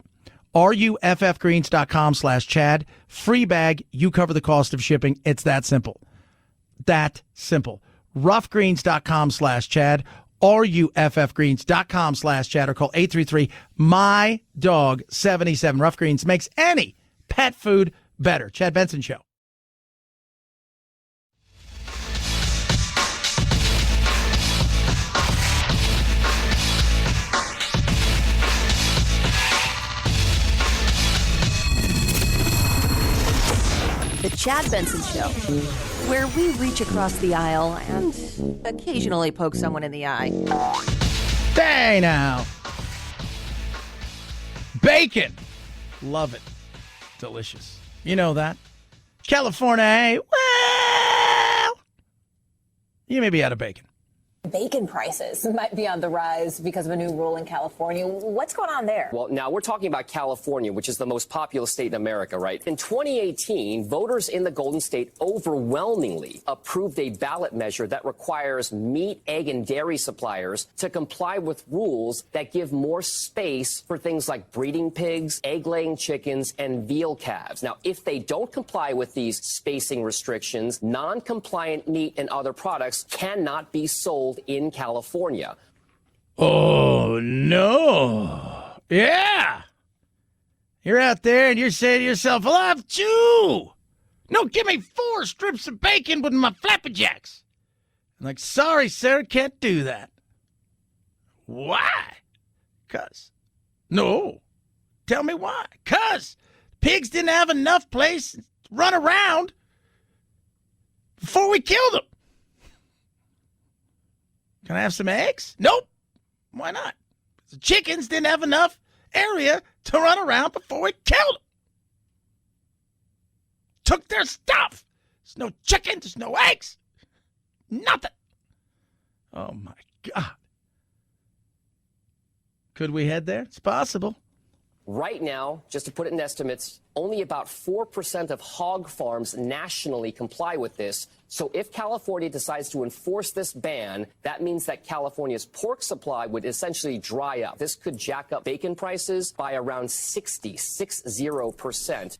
RUFFgreens.com/Chad. Free bag. You cover the cost of shipping. It's that simple. That simple. Roughgreens.com/Chad. RUFFgreens.com/Chad or call 833-MY-DOG-77. Rough Greens makes any pet food better. Chad Benson Show. The Chad Benson Show, where we reach across the aisle and occasionally poke someone in the eye. Hey now. Bacon. Love it. Delicious. You know that. California, hey, well, you may be out of bacon. Bacon prices might be on the rise because of a new rule in California. What's going on there? Well, now we're talking about California, which is the most populous state in America, right? In 2018, voters in the Golden State overwhelmingly approved a ballot measure that requires meat, egg, and dairy suppliers to comply with rules that give more space for things like breeding pigs, egg-laying chickens, and veal calves. Now, if they don't comply with these spacing restrictions, non-compliant meat and other products cannot be sold in California. Oh, no. Yeah. You're out there and you're saying to yourself, well, I've two. No, give me 4 strips of bacon with my Flappy Jacks. I'm like, sorry, sir, can't do that. Why? 'Cause. No. Tell me why. 'Cause pigs didn't have enough place to run around before we killed them. Can I have some eggs? Nope. Why not? The chickens didn't have enough area to run around before we killed them. Took their stuff. There's no chicken. There's no eggs. Nothing. Oh, my God. Could we head there? It's possible. Right now, just to put it in estimates, only about 4% of hog farms nationally comply with this. So if California decides to enforce this ban, that means that California's pork supply would essentially dry up. This could jack up bacon prices by around 60%.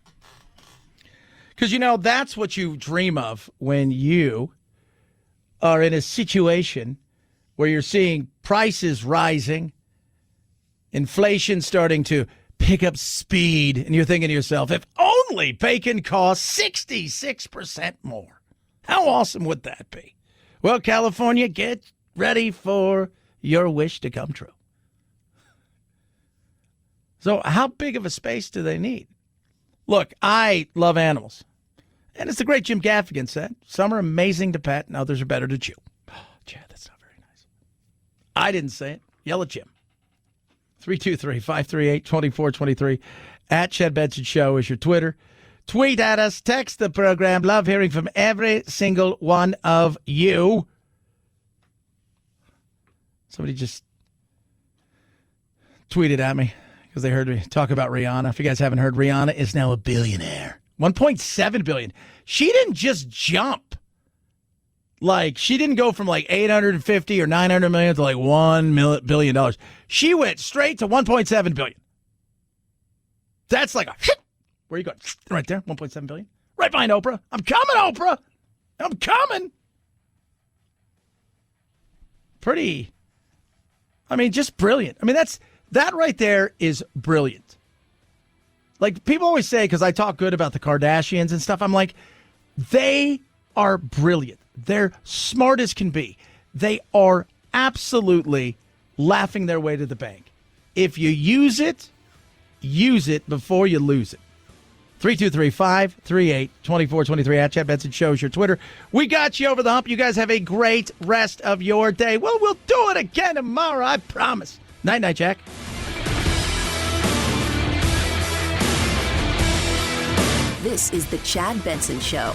Because, you know, that's what you dream of when you are in a situation where you're seeing prices rising, inflation starting to pick up speed, and you're thinking to yourself, if only bacon costs 66% more. How awesome would that be? Well, California, get ready for your wish to come true. So how big of a space do they need? Look, I love animals. And it's the great Jim Gaffigan said, some are amazing to pet and others are better to chew. Oh, Chad, that's not very nice. I didn't say it. Yell at Jim. 323-538-2423. At Chad Benson Show is your Twitter. Tweet at us. Text the program. Love hearing from every single one of you. Somebody just tweeted at me because they heard me talk about Rihanna. If you guys haven't heard, Rihanna is now a billionaire. $1.7 billion. She didn't just jump. Like, she didn't go from like 850 or 900 million to like $1 billion. She went straight to 1.7 billion. That's like a where you going? Right there, 1.7 billion. Right behind Oprah. I'm coming, Oprah. I'm coming. Pretty. I mean, just brilliant. I mean, that right there is brilliant. Like, people always say, because I talk good about the Kardashians and stuff, I'm like, they are brilliant. They're smart as can be. They are absolutely laughing their way to the bank. If you use it before you lose it. 323-538-2423 at Chad Benson Show's your Twitter. We got you over the hump. You guys have a great rest of your day. Well, we'll do it again tomorrow, I promise. Night-night, Jack. This is the Chad Benson Show.